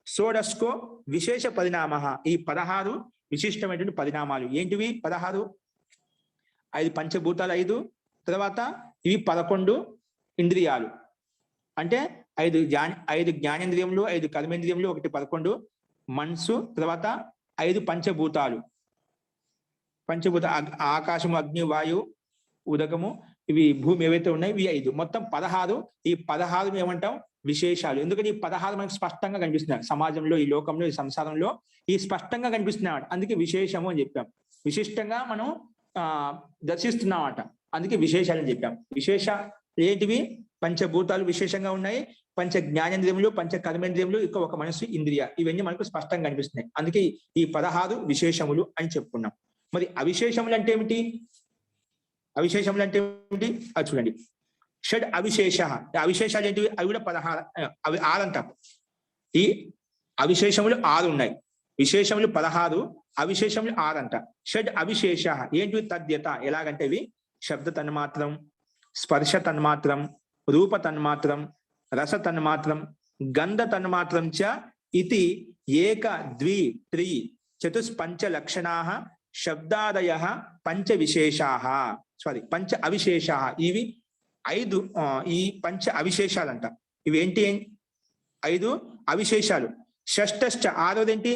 షోడస్కో విశేష పరిణామః. ఈ 16 విశిష్టమైనటువంటి పరిణామాలు ఏంటివి? 16 5 పంచభూతాలు 5, తర్వాత ఇవి 11 ఇంద్రియాలు అంటే 5 జ్ఞానేంద్రియములు, 5 కర్మేంద్రియములు, 1 11 మనసు, తర్వాత 5 పంచభూతాలు. ఆకాశము, అగ్ని, వాయు, ఉదకము, ఇవి భూమి ఏవైతే ఉన్నాయి ఇవి 5, మొత్తం 16. ఈ 16 ఏమంటాం? విశేషాలు. ఎందుకంటే ఈ 16 మనకు స్పష్టంగా కనిపిస్తున్నాయి సమాజంలో, ఈ లోకంలో, ఈ సంసారంలో ఈ స్పష్టంగా కనిపిస్తున్నాయి. అందుకే విశేషము అని చెప్పాం. విశిష్టంగా మనం దర్శిస్తున్నామట. అందుకే విశేషాలు అని చెప్పాం. విశేష ఏంటివి? పంచభూతాలు విశేషంగా ఉన్నాయి, పంచ జ్ఞానేంద్రియములు, పంచ కర్మేంద్రియములు, ఇక ఒక మనసు ఇంద్రియ, ఇవన్నీ మనకు స్పష్టంగా కనిపిస్తున్నాయి. అందుకే ఈ 16 విశేషములు అని చెప్పుకున్నాం. మరి అవిశేషములు అంటే ఏమిటి? అవిశేషములు అంటే ఏమిటి? అది చూడండి. షడ్ అవిశేష. అవిశేషాలు ఏంటివి? అవి కూడా 16, అవి 6 అంటాం. ఈ అవిశేషములు 6 ఉన్నాయి. విశేషములు 16, అవిశేషములు 6 అంట. షడ్ అవిశేష ఏంటివి? తద్యత. ఎలాగంటే ఇవి శబ్ద తన్మాత్రం, స్పర్శ తన్మాత్రం, రూప తన్మాత్రం, రస తన్మాత్రం, గంధ తన్మాత్రం చ ఇతి ఏక ద్వి త్రి చతుస్పంచ లక్షణాః శబ్దాదయః పంచ విశేషాః. పంచ అవిశేషాః. ఇవి 5 ఈ పంచ అవిశేషాలంట. ఇవి ఏంటి? 5 అవిశేషాలు. షష్టశ్చ 6వదేంటి?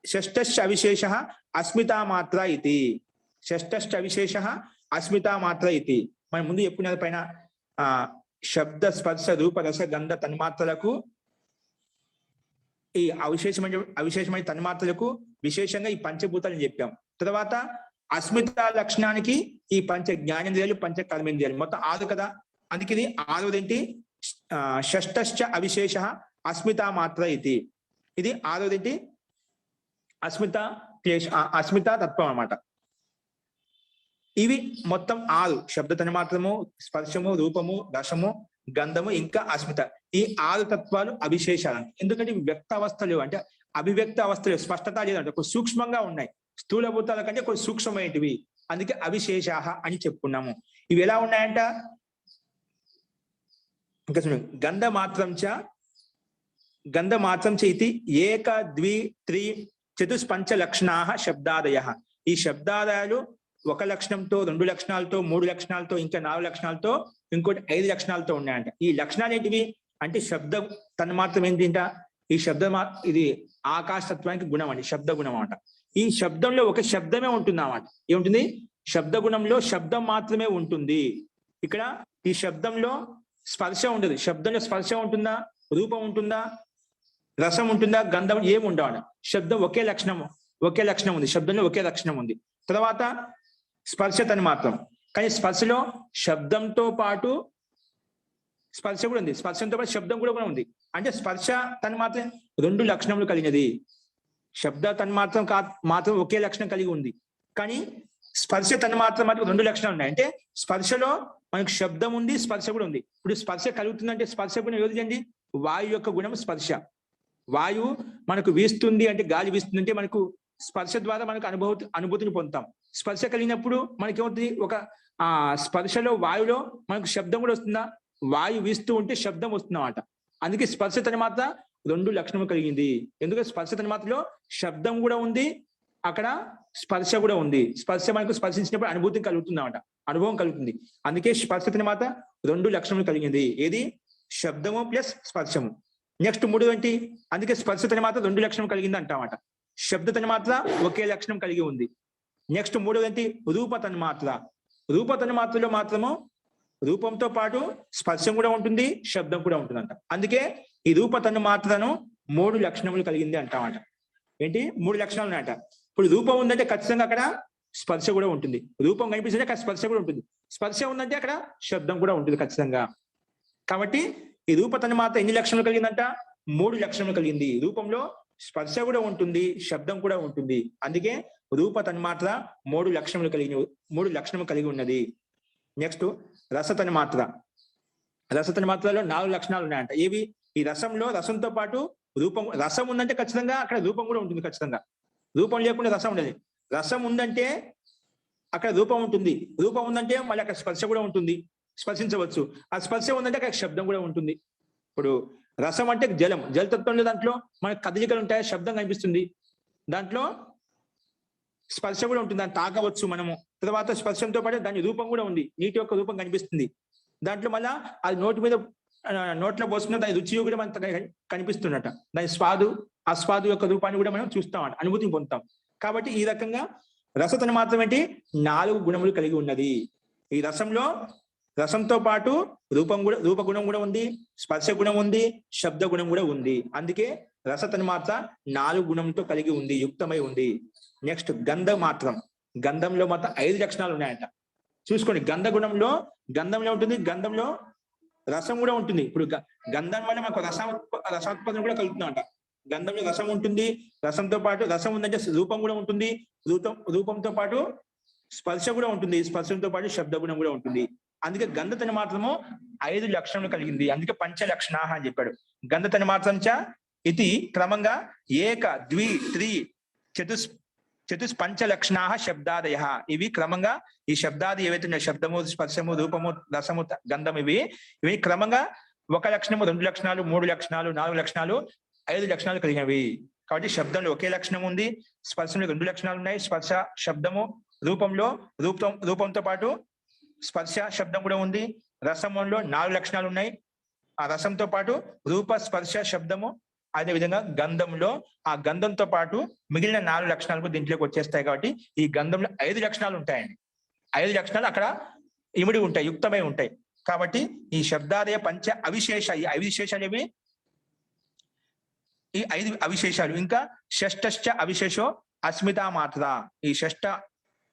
షష్టశ్చ అవిశేషః అస్మితా మాత్ర ఇతి. షష్టశ్చ అవిశేషః అస్మితా మాత్ర ఇతి. మనం ముందు చెప్పుకునే పైన శబ్ద స్పర్శ రూప రస గంధ తన్మాత్రలకు ఈ అవిశేషమైన తన్మాత్రలకు విశేషంగా ఈ పంచభూతాలను చెప్పాం. తర్వాత అస్మిత లక్షణానికి ఈ పంచ జ్ఞానేంద్రియాలు పంచ కర్మేంద్రియాలు మొత్తం 6 కదా. అందుకే ఇది 6వదేంటి షష్టశ్చ అవిశేషః అస్మితా మాత్ర ఇది. ఇది 6వదేంటి అస్మిత తత్వం అన్నమాట. ఇవి మొత్తం 6 శబ్ద తన్మాత్రము, స్పర్శము, రూపము, రసము, గంధము, ఇంకా అస్మిత. ఈ 6 తత్వాలు అవిశేషాలు. ఎందుకంటే ఇవి వ్యక్త అవస్థలు, అంటే అభివ్యక్త అవస్థలు, స్పష్టత లేదంటే కొంచెం సూక్ష్మంగా ఉన్నాయి. స్థూల భూతాల కంటే కొంచెం సూక్ష్మమైనవి, అందుకే అవిశేషాహ అని చెప్పుకున్నాము. ఇవి ఎలా ఉన్నాయంట, ఇంకా చూడండి, గంధమాత్రం చ ఇది ఏక ద్వి త్రి చతుష్పంచ లక్షణాః శబ్దాదయః. ఈ శబ్దాదయాలు 1 లక్షణంతో, 2 లక్షణాలతో, 3 లక్షణాలతో, ఇంకా 4 లక్షణాలతో, ఇంకోటి 5 లక్షణాలతో ఉన్నాయంట. ఈ లక్షణాలు ఏంటివి అంటే శబ్ద తన్మాత్రం ఏంటింట, ఈ ఇది ఆకాశతత్వానికి గుణం అండి, శబ్ద గుణం అన్నమాట. ఈ శబ్దంలో ఒక శబ్దమే ఉంటుంది అన్నమాట. ఏముంటుంది, శబ్ద గుణంలో శబ్దం మాత్రమే ఉంటుంది. ఇక్కడ ఈ శబ్దంలో స్పర్శ ఉండదు. శబ్దంలో స్పర్శ ఉంటుందా, రూపం ఉంటుందా, రసం ఉంటుందా, గంధం ఏమి ఉండవు. శబ్దం ఒకే లక్షణం ఉంది, శబ్దంలో ఒకే లక్షణం ఉంది. తర్వాత స్పర్శ తన్మాత్రం, కానీ స్పర్శలో శబ్దంతో పాటు స్పర్శ కూడా ఉంది, స్పర్శంతో పాటు శబ్దం కూడా ఉంది. అంటే స్పర్శ తన్మాత్రం 2 లక్షణములు కలిగినది. శబ్ద తన్మాత్రం మాత్రం ఒకే లక్షణం కలిగి ఉంది, కానీ స్పర్శ తన్మాత్రం మాత్రం 2 లక్షణాలు ఉన్నాయి. అంటే స్పర్శలో మనకు శబ్దం ఉంది, స్పర్శ కూడా ఉంది. ఇప్పుడు స్పర్శ కలుగుతుందంటే స్పర్శ గుణం ఏదండి, వాయు యొక్క గుణం స్పర్శ. వాయువు మనకు వీస్తుంది అంటే, గాలి వీస్తుంది అంటే మనకు స్పర్శ ద్వారా మనకు అనుభూతిని పొందుతాం. స్పర్శ కలిగినప్పుడు మనకేమవుతుంది, ఒక స్పర్శలో వాయులో మనకు శబ్దం కూడా వస్తుందా, వాయు వీస్తూ ఉంటే శబ్దం వస్తుందన్నమాట. అందుకే స్పర్శ తన్మాత్ర 2 లక్షణము కలిగింది. ఎందుకంటే స్పర్శ తన్మాత్రలో శబ్దం కూడా ఉంది, అక్కడ స్పర్శ కూడా ఉంది. స్పర్శ మనకు స్పర్శించినప్పుడు అనుభూతి కలుగుతుంది అన్నమాట, అనుభవం కలుగుతుంది. అందుకే స్పర్శ తన్మాత్ర 2 లక్షణములు కలిగింది. ఏది, శబ్దము ప్లస్ స్పర్శము. నెక్స్ట్ 3 ఏంటి, అందుకే స్పర్శ తన్మాత్ర 2 లక్షణం కలిగింది అంటామట. శబ్ద తన్మాత్ర ఒకే లక్షణం కలిగి ఉంది. నెక్స్ట్ 3 ఏంటి, రూప తన్మాత్ర. రూప తన్మాత్రలో మాత్రము రూపంతో పాటు స్పర్శం కూడా ఉంటుంది, శబ్దం కూడా ఉంటుందంట. అందుకే ఈ రూప తన్మాత్రను 3 లక్షణములు కలిగింది అంటామట. ఏంటి, 3 లక్షణాలు ఉన్నాయట. ఇప్పుడు రూపం ఉందంటే ఖచ్చితంగా అక్కడ స్పర్శ కూడా ఉంటుంది. రూపం కనిపిస్తుంటే అక్కడ స్పర్శ కూడా ఉంటుంది. స్పర్శ ఉందంటే అక్కడ శబ్దం కూడా ఉంటుంది ఖచ్చితంగా. కాబట్టి ఈ రూప తన్మాత్ర ఎన్ని లక్షణాలు కలిగిందంట, 3 లక్షణాలు కలిగింది. రూపంలో స్పర్శ కూడా ఉంటుంది, శబ్దం కూడా ఉంటుంది. అందుకే రూప తన్మాత్ర 3 లక్షణములు కలిగి ఉన్నది. నెక్స్ట్ రస తన్మాత్ర. రస తన్మాత్రలో 4 లక్షణాలు ఉన్నాయంట. ఏవి, ఈ రసంతో పాటు రూపం. రసం ఉందంటే ఖచ్చితంగా అక్కడ రూపం కూడా ఉంటుంది ఖచ్చితంగా. రూపం లేకుండా రసం ఉండదు. రసం ఉందంటే అక్కడ రూపం ఉంటుంది, రూపం ఉందంటే మళ్ళీ అక్కడ స్పర్శ కూడా ఉంటుంది, స్పర్శించవచ్చు. ఆ స్పర్శ ఉందంటే అక్కడ శబ్దం కూడా ఉంటుంది. ఇప్పుడు రసం అంటే జలతత్వంలో దాంట్లో మనకు కదలికలు ఉంటాయి, శబ్దం కనిపిస్తుంది. దాంట్లో స్పర్శ కూడా ఉంటుంది, దాన్ని తాకవచ్చు మనము. తర్వాత స్పర్శంతో పాటు దాని రూపం కూడా ఉంది, నీటి యొక్క రూపం కనిపిస్తుంది. దాంట్లో మళ్ళా అది నోట్లో పోసుకున్న దాని రుచి కూడా మనకు కనిపిస్తున్నట. దాని ఆ స్వాదు యొక్క రూపాన్ని కూడా మనం చూస్తాం, అనుభూతిని పొందుతాం. కాబట్టి ఈ రకంగా రసతను మాత్రం ఏంటి, 4 గుణములు కలిగి ఉన్నది. ఈ రసంతో పాటు రూప గుణం కూడా ఉంది, స్పర్శ గుణం ఉంది, శబ్ద గుణం కూడా ఉంది. అందుకే రసతను మాత్రం 4 గుణంతో కలిగి ఉంది, యుక్తమై ఉంది. నెక్స్ట్ గంధ మాత్రం. గంధంలో మాత్రం 5 లక్షణాలు ఉన్నాయంట. చూసుకోండి, గంధంలో ఉంటుంది, గంధంలో రసం కూడా ఉంటుంది. ఇప్పుడు గంధం వల్ల మనకు రసోత్పత్తి కూడా కలుగుతుందంట. గంధంలో రసం ఉంటుంది, రసంతో పాటు రసం ఉందంటే రూపం కూడా ఉంటుంది, రూపంతో పాటు స్పర్శ కూడా ఉంటుంది, స్పర్శంతో పాటు శబ్ద గుణం కూడా ఉంటుంది. అందుకే గంధతను మాత్రము 5 లక్షణములు కలిగింది. అందుకే పంచ లక్షణా అని చెప్పాడు. గంధతను మాత్రం చ ఇది క్రమంగా ఏక ద్వి త్రి చతుష్పంచ లక్షణా శబ్దాదయ. ఇవి క్రమంగా ఈ శబ్దాది ఏవైతే ఉన్నాయి, శబ్దము, స్పర్శము, రూపము, రసము, గంధం, ఇవి క్రమంగా 1 లక్షణము, 2 లక్షణాలు, 3 లక్షణాలు, 4 లక్షణాలు, 5 లక్షణాలు కలిగినవి. కాబట్టి శబ్దంలో ఒకే లక్షణం ఉంది, స్పర్శంలో 2 లక్షణాలు ఉన్నాయి. స్పర్శ, శబ్దము, రూపంతో పాటు స్పర్శ, శబ్దం కూడా ఉంది. రసంలో 4 లక్షణాలు ఉన్నాయి. ఆ రసంతో పాటు రూప, స్పర్శ, శబ్దము, అదే విధంగా గంధంలో ఆ గంధంతో పాటు మిగిలిన 4 లక్షణాలకు దీంట్లోకి వచ్చేస్తాయి. కాబట్టి ఈ గంధంలో 5 లక్షణాలు ఉంటాయండి. 5 లక్షణాలు అక్కడ ఇమిడి ఉంటాయి, యుక్తమై ఉంటాయి. కాబట్టి ఈ శబ్దాదయ పంచ అవిశేష, ఈ 5 విశేషాలు ఏవి? ఈ 5 అవిశేషాలు. ఇంకా షష్ఠశ్చ అవిశేషో అస్మితా మాత్ర. ఈ షష్ఠ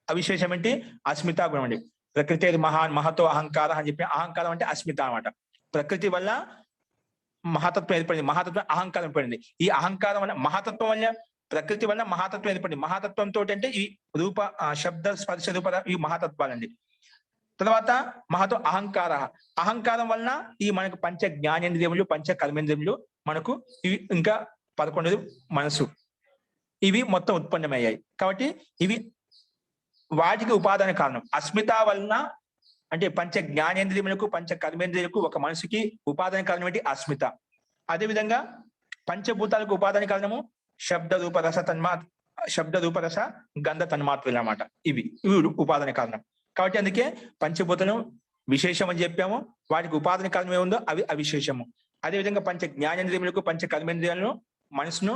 అవిశేషం ఏంటి? అస్మితా గుణం అండి. ప్రకృతి మహతో అహంకార అని చెప్పి, అహంకారం అంటే అస్మిత అన్నమాట. ప్రకృతి వల్ల మహాతత్వం ఏర్పడింది, మహాతత్వం అహంకారం ఏర్పడింది. ఈ అహంకారం వల్ల మహాతత్వం వల్ల ప్రకృతి వల్ల మహాతత్వం ఏర్పడింది. మహాతత్వంతో అంటే ఈ రూప శబ్ద స్పర్శ రూప ఈ మహాతత్వాలండి. తర్వాత మహతో అహంకార, అహంకారం వలన ఈ మనకు పంచ జ్ఞానేంద్రియములు, పంచ కర్మేంద్రియములు మనకు ఇవి, ఇంకా 11 మనసు, ఇవి మొత్తం ఉత్పన్నమయ్యాయి. కాబట్టి ఇవి వాటికి ఉపాదాన కారణం. అస్మిత వలన అంటే పంచ జ్ఞానేంద్రియములకు, పంచ కర్మేంద్రియులకు, ఒక మనసుకి ఉపాదాన కారణం ఏంటి? అస్మిత. అదేవిధంగా పంచభూతాలకు ఉపాదాన కారణము శబ్ద రూపరస గంధ తన్మాత్రలు అన్నమాట. ఇవి ఉపాదాన కారణం. కాబట్టి అందుకే పంచభూతలు విశేషం అని చెప్పాము, వాటికి ఉపాదాన కారణం ఏముందో అవి అవిశేషము. అదేవిధంగా పంచ జ్ఞానేంద్రియములకు, పంచ కర్మేంద్రియాలను, మనసును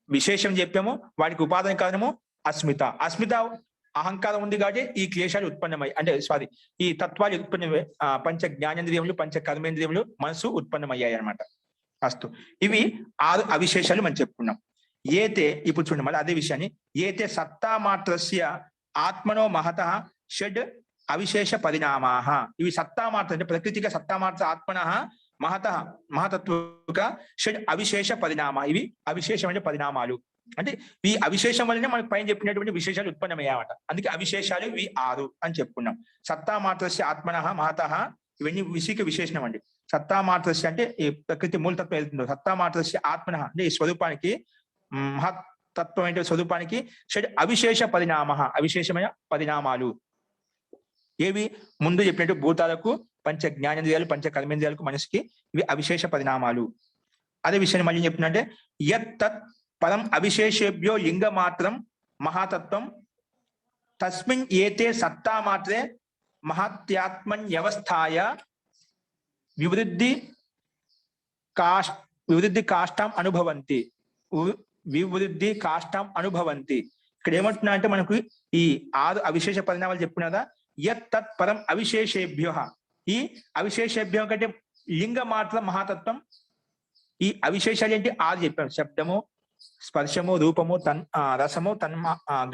విశేషం చెప్పాము, వాటికి ఉపాదాన కారణము అస్మిత. అస్మిత అహంకారం ఉంది కాబట్టి ఈ క్లేశాలు ఉత్పన్నమై, అంటే ఈ తత్వాలు ఉత్పన్నమై, పంచ జ్ఞానేంద్రియములు, పంచ కర్మేంద్రియములు, మనసు ఉత్పన్నమయ్యాయి అనమాట. అస్తు. ఇవి 6 అవిశేషాలు మనం చెప్పుకున్నాం. ఏతే, ఇప్పుడు చూడండి మళ్ళీ అదే విషయాన్ని, ఏతే సత్తా మాత్రస్య ఆత్మనో మహత షడ్ అవిశేష పరిణామాః. ఇవి సత్తా మాత్ర అంటే ప్రకృతిగా సత్తా మాత్ర ఆత్మన మహతత్వక షడ్ అవిశేష పరిణామ. ఇవి అవిశేషమైన పరిణామాలు. అంటే ఈ అవిశేషం వల్లనే మనకు పైన చెప్పినటువంటి విశేషాలు ఉత్పన్నమయ్యామట. అందుకే అవిశేషాలు ఇవి 6 అని చెప్పుకున్నాం. సత్తా మాత్రస్య ఆత్మన మహతః, ఇవన్నీ విశిక విశేషణం అండి. సత్తా మాత్రస్య అంటే ఈ ప్రకృతి మూలతత్వం వెళ్తుందో, సత్తా మాత్రస్య ఆత్మన అంటే ఈ స్వరూపానికి, మహత్తత్వం అంటే స్వరూపానికి షడ్ అవిశేష పరిణామ, అవిశేషమైన పరిణామాలు. ఏవి? ముందు చెప్పినట్టు భూతాలకు, పంచ జ్ఞానేంద్రియాలు, పంచ కర్మేంద్రియాలకు, మనసుకి, ఇవి అవిశేష పరిణామాలు. అదే విషయాన్ని మళ్ళీ చెప్తున్నట్టే, యత్ తత్ పరం అవిశేషేభ్యో లింగ మాత్రం మహాతత్వం తస్మిన్ ఏతే సత్తా మాత్రే మహత్యాత్మన్యవస్థాయ వివృద్ధి కాష్టాం అనుభవంతి. వివృద్ధి కాష్టాం అనుభవంతి. ఇక్కడ ఏమంటున్నా అంటే మనకు ఈ 6 అవిశేష పరిణామాలు చెప్పుకున్నదా. యత్ తత్ పరం అవిశేషేభ్యో, ఈ అవిశేషేభ్యో కంటే లింగ మాత్రం మహాతత్వం. ఈ అవిశేషాలు ఏంటి? 6 చెప్పాము. శబ్దము, స్పర్శము, రూపము, రసము,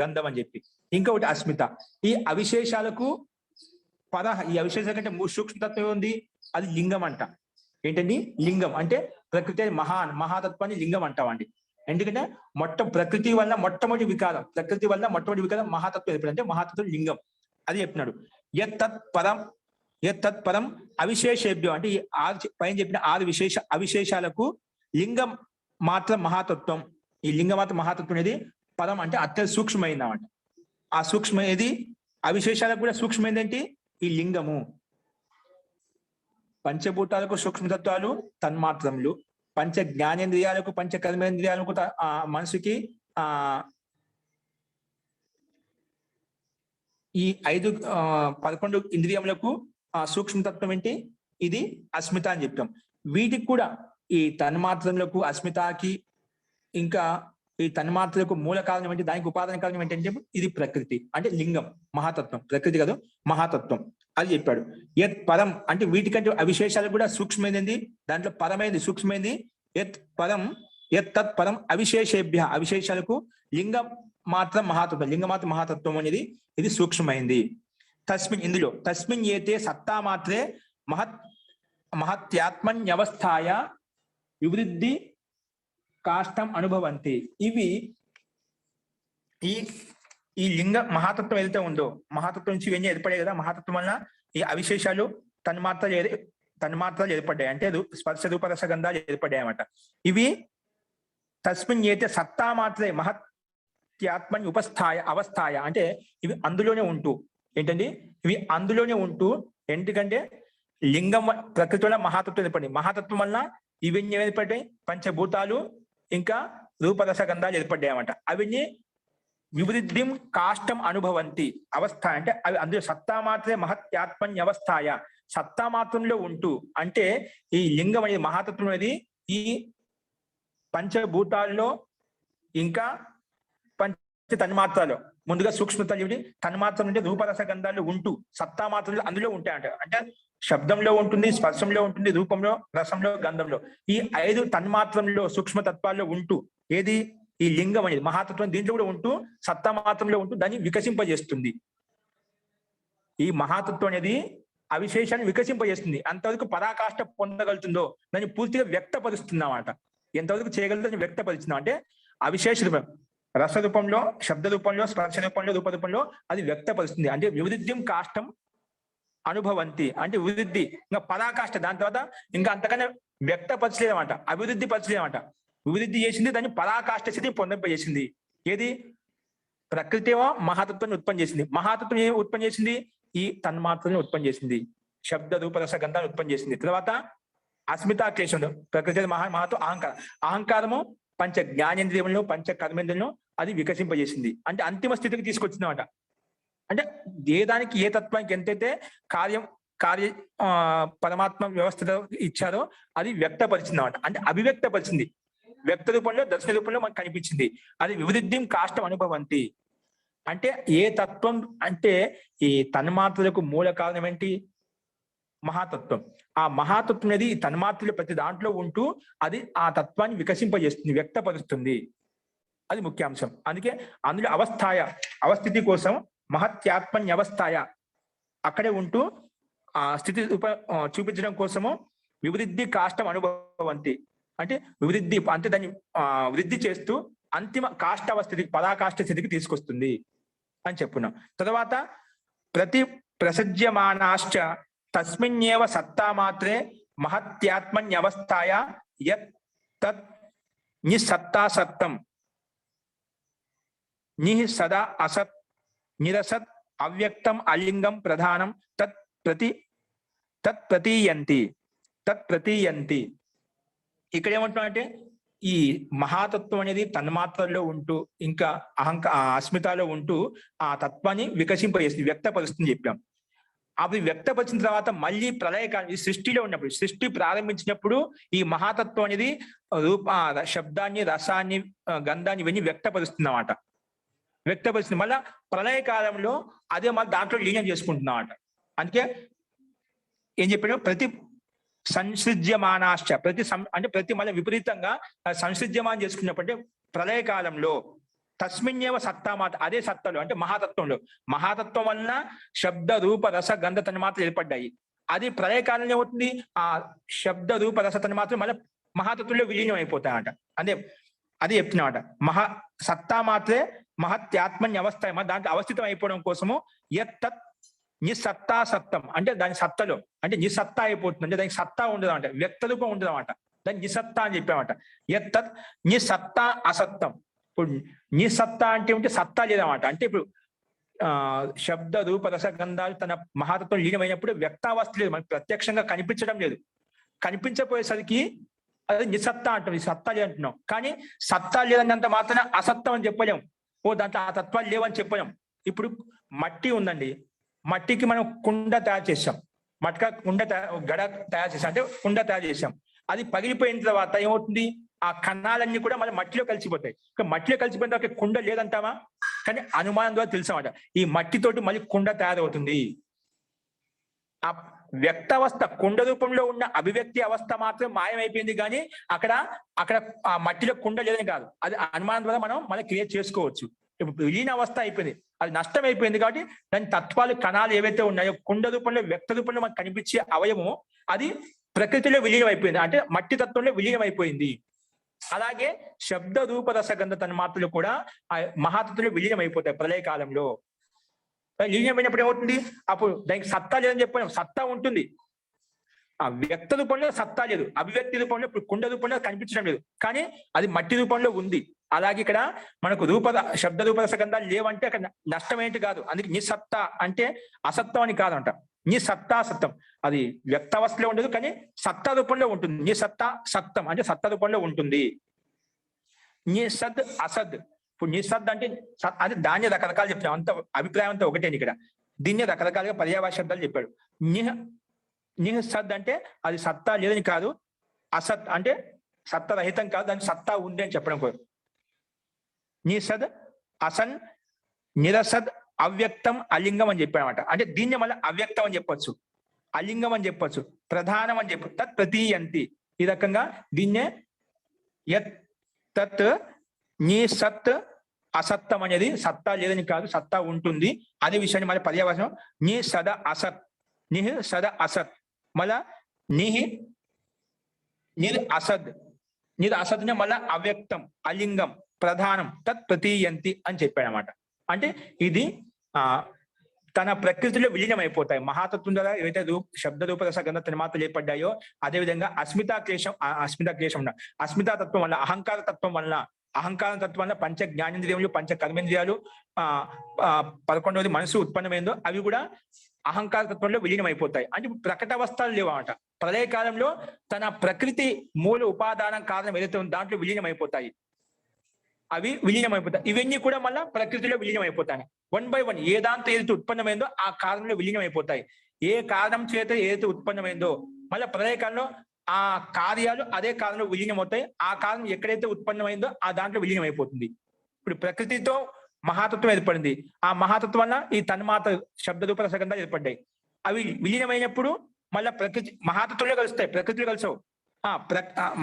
గంధం అని చెప్పి. ఇంకొకటి అస్మిత. ఈ అవిశేషాలకు ఈ అవిశేషాల కంటే సూక్ష్మతత్వం ఉంది, అది లింగం అంట. ఏంటండి? లింగం అంటే ప్రకృతి మహాతత్వాన్ని లింగం అంటామండి. ఎందుకంటే ప్రకృతి వల్ల మొట్టమొదటి వికారం, మహాతత్వం ఎప్పుడంటే మహాతత్వం లింగం. అది చెప్తున్నాడు. యత్ తత్ పరం అవిశేషేభ్యో అంటే ఈ 6 పైన చెప్పిన 6 అవిశేషాలకు లింగం మాత్రం మహాతత్వం. ఈ లింగ మాత్రం మహాతత్వం అనేది పరం అంటే అత్యంత సూక్ష్మమైంది అన్నమాట. ఆ సూక్ష్మమైనది అవిశేషాలకు కూడా సూక్ష్మమైందేంటి? ఈ లింగము. పంచభూతాలకు సూక్ష్మతత్వాలు తన్మాత్రములు, పంచ జ్ఞానేంద్రియాలకు, పంచ కర్మేంద్రియాలకు, మనసుకి ఈ 11 ఇంద్రియములకు సూక్ష్మతత్వం ఏంటి? ఇది అస్మిత అని చెప్పాం. వీటికి కూడా ఈ తన్మాత్రములకు, అస్మితకి, ఇంకా ఈ తన్మాత్రలకు మూల కారణం ఏంటి? దానికి ఉపాదాన కారణం ఏంటంటే ఇది ప్రకృతి అంటే లింగం, మహాతత్వం. ప్రకృతి కాదు, మహాతత్వం అది చెప్పాడు. యత్ పరం అంటే వీటికంటే అవిశేషాలు కూడా సూక్ష్మైంది, దాంట్లో పరమైంది, సూక్ష్మైంది. యత్ తత్ పరం అవిశేషేభ్య, అవిశేషాలకు లింగం మాత్రం మహాతత్వం, లింగమాత్ర మహాతత్వం అనేది ఇది సూక్ష్మమైంది. ఇందులో తస్మిన్ ఏతే సత్తా మాత్రే మహత్యాత్మన్యవస్థాయ వివృద్ధి కాష్టం అనుభవంతి. ఇవి ఈ లింగ మహాతత్వం ఏదైతే ఉందో, మహాతత్వం నుంచి ఇవన్నీ ఏర్పడాయి కదా. మహాతత్వం వల్ల ఈ అవిశేషాలు తన్మాత్రలు ఏర్పడ్డాయి, అంటే స్పర్శ రూపరస గంధాలు ఏర్పడ్డాయి అన్నమాట. ఇవి తస్మిన్ ఏతే సత్తా మాత్రే మహత్యాత్మని అవస్థాయ అంటే ఇవి అందులోనే ఉంటూ, ఏంటండి? ఇవి అందులోనే ఉంటూ, ఎందుకంటే లింగం ప్రకృతి వల్ల మహాతత్వం ఏర్పడింది. మహాతత్వం వల్ల ఇవన్నీ ఏర్పడ్డాయి, పంచభూతాలు ఇంకా రూపరస గంధాలు ఏర్పడ్డాయి అన్నమాట. అవన్నీ వివృద్ధిం కాష్టం అనుభవంతి. అవస్థ అంటే అవి అందులో సత్తా మాత్రమే మహత్యాత్మన్య అవస్థాయ, సత్తా మాత్రంలో ఉంటూ, అంటే ఈ లింగం అనేది మహాతత్వం అనేది ఈ పంచభూతాల్లో ఇంకా పంచ తన్మాత్రలు, ముందుగా సూక్ష్మ తన్మాత్రలు అంటే రూపరస గంధాలు ఉంటూ సత్తా మాత్రలు అందులో ఉంటాయంట. అంటే శబ్దంలో ఉంటుంది, స్పర్శంలో ఉంటుంది, రూపంలో, రసంలో, గంధంలో, ఈ 5 తన్మాత్రంలో సూక్ష్మ తత్వాల్లో ఉంటూ, ఏది ఈ లింగం అనేది మహాతత్వం దీంట్లో కూడా ఉంటూ సత్తా మాత్రంలో ఉంటూ దాన్ని వికసింపజేస్తుంది. ఈ మహాతత్వం అనేది అవిశేషాన్ని వికసింపజేస్తుంది. అంతవరకు పరాకాష్ట పొందగలుగుతుందో దాన్ని పూర్తిగా వ్యక్తపరుస్తుందన్నమాట. ఎంతవరకు చేయగలుగుతుందో దాన్ని వ్యక్తపరుస్తున్నాం. అంటే అవిశేష రూపం, రస రూపంలో, శబ్ద రూపంలో, స్పర్శ రూపంలో, రూప రూపంలో అది వ్యక్తపరుస్తుంది. అంటే వివృద్ధిం కాష్టం అనుభవంతి అంటే వివృద్ధి, ఇంకా పరాకాష్ట, దాని తర్వాత ఇంకా అంతకన్నా వ్యక్తపరచలేదన్నమాట, అభివృద్ధి పరచలేదన్నమాట. వివృద్ధి చేసింది, దాన్ని పరాకాష్ట స్థితిని పొందింపజేసింది. ఏది ప్రకృతి మహాతత్వాన్ని ఉత్పత్తి చేసింది. మహాతత్వం ఏమి ఉత్పత్తి చేసింది? ఈ తన్మాత్రని ఉత్పత్తి చేసింది, శబ్ద రూప రస గంధాన్ని ఉత్పత్తి చేసింది. తర్వాత అస్మితా క్లేశంలో ప్రకృతి మహాతో అహంకారము పంచ జ్ఞానేంద్రియంలో, పంచ కర్మేంద్రియంలో అది వికసింపజేసింది. అంటే అంతిమ స్థితికి తీసుకొచ్చిందన్నమాట. అంటే ఏ దానికి ఏ తత్వానికి ఎంతైతే కార్య పరమాత్మ వ్యవస్థలో ఇచ్చారో అది వ్యక్తపరిచిందన్నమాట. అంటే అభివ్యక్తపరిచింది, వ్యక్త రూపంలో, దర్శన రూపంలో మనకు కనిపించింది. అది వివృద్ధిం కాష్టం అనుభవంతి. అంటే ఏ తత్వం అంటే ఈ తన్మాత్రలకు మూల కారణం ఏంటి? మహాతత్వం. ఆ మహాతత్వం అనేది ఈ తన్మాత్రలు ప్రతి దాంట్లో ఉంటూ అది ఆ తత్వాన్ని వికసింపజేస్తుంది, వ్యక్తపరుస్తుంది. అది ముఖ్యాంశం. అందుకే అందులో అవస్థితి కోసం మహత్యాత్మన్యవస్థాయ అక్కడే ఉంటూ ఆ స్థితి చూపించడం కోసము వివృద్ధి కాష్టం అనుభవంతి. అంటే వివృద్ధి అంటే దాన్ని వృద్ధి చేస్తూ అంతిమ కాష్టావస్థితికి, పరాకాష్ట స్థితికి తీసుకొస్తుంది అని చెప్పున్నాం. తర్వాత ప్రతి ప్రసజ్యమానాశ్చ తస్మిన్యేవ సత్తా మాత్రే మహత్యాత్మన్యవస్థాయ యత్ తత్ నిస్సత్తాసత్తం నిఃసదా అసత్ నిరసత్ అవ్యక్తం అలింగం ప్రధానం తత్ ప్రతీయంతి. ఇక్కడ ఏమంటున్నా అంటే ఈ మహాతత్వం అనేది తన్మాత్రల్లో ఉంటూ ఇంకా అస్మితలో ఉంటూ ఆ తత్వాన్ని వికసింపజేస్తుంది, వ్యక్తపరుస్తుంది చెప్పాం. అవి వ్యక్తపరిచిన తర్వాత మళ్ళీ ప్రళయకాలం, ఈ సృష్టిలో ఉన్నప్పుడు, సృష్టి ప్రారంభించినప్పుడు ఈ మహాతత్వం అనేది శబ్దాన్ని, రసాన్ని, గంధాన్ని ఇవన్నీ వ్యక్తపరుస్తుంది అన్నమాట. వ్యక్తపరుస్తుంది. మళ్ళా ప్రళయకాలంలో అదే మళ్ళీ దాంట్లో లీనం చేసుకుంటున్నమాట. అందుకే ఏం చెప్పాడు? ప్రతి సంసృజ్యమానాశ్చ ప్రతి మళ్ళీ విపరీతంగా సంసృజ్యమానం చేసుకున్నప్పుడు అంటే ప్రళయకాలంలో తస్మిన్యేవ సత్తా మాత్ర అదే సత్తలో అంటే మహాతత్వం వలన శబ్ద రూప రస గంధ తన్మాత్రలు ఏర్పడ్డాయి. అది ప్రళయకాలంలో ఏమవుతుంది? ఆ శబ్ద రూప రస తన్మాత్రలు మళ్ళీ మహాతత్వంలో విలీనం అయిపోతాయట. అదే చెప్తున్నమాట. సత్తా మాత్రే మహత్యాత్మన్య అవస్థ, దాంట్లో అవస్థితం అయిపోవడం కోసము యత్ నిస్సత్తా సత్తం అంటే దాని సత్తలో అంటే నిస్సత్తా అయిపోతుంది. అంటే దానికి సత్తా ఉండదు అంటే వ్యక్త రూపం ఉండదు అన్నమాట. దాన్ని నిస్సత్తా అని చెప్పామట. యత్ నిస్సత్తా అసత్తం. ఇప్పుడు నిస్సత్తా అంటే ఏమిటి? సత్తా లేదన్నమాట. అంటే ఇప్పుడు శబ్ద రూప రస గంధాలు తన మహాతత్వం లీనమైనప్పుడు వ్యక్తావస్థ లేదు, మనకి ప్రత్యక్షంగా కనిపించడం లేదు. కనిపించపోయేసరికి అది నిస్సత్తా అంటాం, సత్తా లేదంటున్నాం. కానీ సత్తా లేదన్నంత మాత్రాన అసత్తం అని చెప్పలేం. దాంట్లో ఆ తత్వాలు లేవని చెప్పలేం. ఇప్పుడు మట్టి ఉందండి, మట్టికి మనం కుండ తయారు చేసాం, గడ తయారు చేసాం, అంటే కుండ తయారు చేసాం. అది పగిలిపోయిన తర్వాత ఏమవుతుంది? ఆ కణాలన్నీ కూడా మళ్ళీ మట్టిలో కలిసిపోతాయి. మట్టిలో కలిసిపోయిన తర్వాత కుండ లేదంటామా? కానీ అనుమానం ద్వారా తెలుసామట ఈ మట్టితోటి మళ్ళీ కుండ తయారవుతుంది. ఆ వ్యక్తావస్థ కుండ రూపంలో ఉన్న అభివ్యక్తి అవస్థ మాత్రం మాయమైపోయింది, కానీ అక్కడ ఆ మట్టిలో కుండ లేదని కాదు. అది అనుమానం ద్వారా మనం మళ్ళీ క్రియేట్ చేసుకోవచ్చు. ఇప్పుడు విలీన అవస్థ అయిపోయింది, అది నష్టం అయిపోయింది. కాబట్టి దాని తత్వాలు, కణాలు ఏవైతే ఉన్నాయో కుండ రూపంలో, వ్యక్త రూపంలో మనకు కనిపించే అవయవము అది ప్రకృతిలో విలీనం అయిపోయింది, అంటే మట్టి తత్వంలో విలీనం అయిపోయింది. అలాగే శబ్ద రూప రసగంధ తన్మాత్రలు కూడా ఆ మహాతత్వంలో విలీనం అయిపోతాయి ప్రళయకాలంలో. లీనమైనప్పుడు ఏమవుతుంది? అప్పుడు దానికి సత్తా లేదని చెప్పాం, సత్తా ఉంటుంది. ఆ వ్యక్త రూపంలో సత్తా లేదు, అభివ్యక్తి రూపంలో ఇప్పుడు కుండ రూపంలో కనిపించడం లేదు, కానీ అది మట్టి రూపంలో ఉంది. అలాగే ఇక్కడ మనకు శబ్ద రూప రసగంధాలు లేవంటే అక్కడ నష్టం ఏంటి కాదు. అందుకే నిస్సత్తా అంటే అసత్వం అని కాదంట. నిస్సత్తా సత్తం అది వ్యక్తావస్థలో ఉండదు, కానీ సత్తా రూపంలో ఉంటుంది. నిస్సత్తా సత్తం అంటే సత్తా రూపంలో ఉంటుంది. నిస్సద్ అసద్. ఇప్పుడు నిస్సద్ అంటే అది దాన్ని రకరకాలు చెప్తాం, అంత అభిప్రాయం అంతా ఒకటేని. ఇక్కడ దీన్ని రకరకాలుగా పర్యావరణ శబ్దాలు చెప్పాడు. నిహసద్ అంటే అది సత్తా లేదని కాదు, అసత్ అంటే సత్తా రహితం కాదు, దాని సత్తా ఉంది అని చెప్పడం కోసం. నిసద్, అసన్, నిరసద్, అవ్యక్తం, అలింగం అని చెప్పానమాట. అంటే దీన్ని మళ్ళీ అవ్యక్తం అని చెప్పొచ్చు, అలింగం అని చెప్పొచ్చు, ప్రధానం అని చెప్పొచ్చు. తత్ ప్రతీయంతి, ఈ రకంగా దీన్నే యత్ తత్ నీ సత్ అసత్తం అనేది సత్తా లేదని కాదు, సత్తా ఉంటుంది. అదే విషయాన్ని మళ్ళీ పర్యావసనం నీ సద అసత్, నిహ్ సద అసత్, మళ్ళా నిహి నిర్ అసద్, నిర్ అసద్ మళ్ళా అవ్యక్తం, అలింగం, ప్రధానం, తత్ ప్రతీయంతి అని చెప్పాడనమాట. అంటే ఇది తన ప్రకృతిలో విలీనం అయిపోతాయి. మహాతత్వం ద్వారా ఏవైతే శబ్ద రూప రస గంధ తన్మాత్రలు ఏర్పడ్డాయో, అదేవిధంగా అస్మితా క్లేశం అస్మితా తత్వం వల్ల, అహంకార తత్వం వల్ల, అహంకార తత్వం వల్ల పంచ జ్ఞానేంద్రియములు, పంచ కర్మేంద్రియాలు, 11వది మనసు ఉత్పన్నమైందో అవి కూడా అహంకార తత్వంలో విలీనం అయిపోతాయి. అంటే ప్రకటావస్థలు లేవు అన్నమాట. ప్రళయకాలంలో తన ప్రకృతి మూల ఉపాదానం కారణం ఏదైతే ఉందో దాంట్లో విలీనం అయిపోతాయి, అవి విలీనం అయిపోతాయి. ఇవన్నీ కూడా మళ్ళీ ప్రకృతిలో విలీనం అయిపోతాయి. 1 by 1 ఏ దాంతో ఏదైతే ఉత్పన్నమైందో ఆ కారణంలో విలీనం అయిపోతాయి. ఏ కారణం చేత ఏదైతే ఉత్పన్నమైందో మళ్ళీ ప్రళయకాలంలో ఆ కార్యాలు అదే కారణంలో విలీనం అవుతాయి. ఆ కారణం ఎక్కడైతే ఉత్పన్నమైందో ఆ దాంట్లో విలీనం అయిపోతుంది. ఇప్పుడు ప్రకృతితో మహాతత్వం ఏర్పడింది. ఆ మహాతత్వం వల్ల ఈ తన్మాత్ర శబ్ద రూప రసగంధాలు ఏర్పడ్డాయి. అవి విలీనమైనప్పుడు మళ్ళీ ప్రకృతి మహాతత్వంలో కలుస్తాయి, ప్రకృతిలో కలిసావు.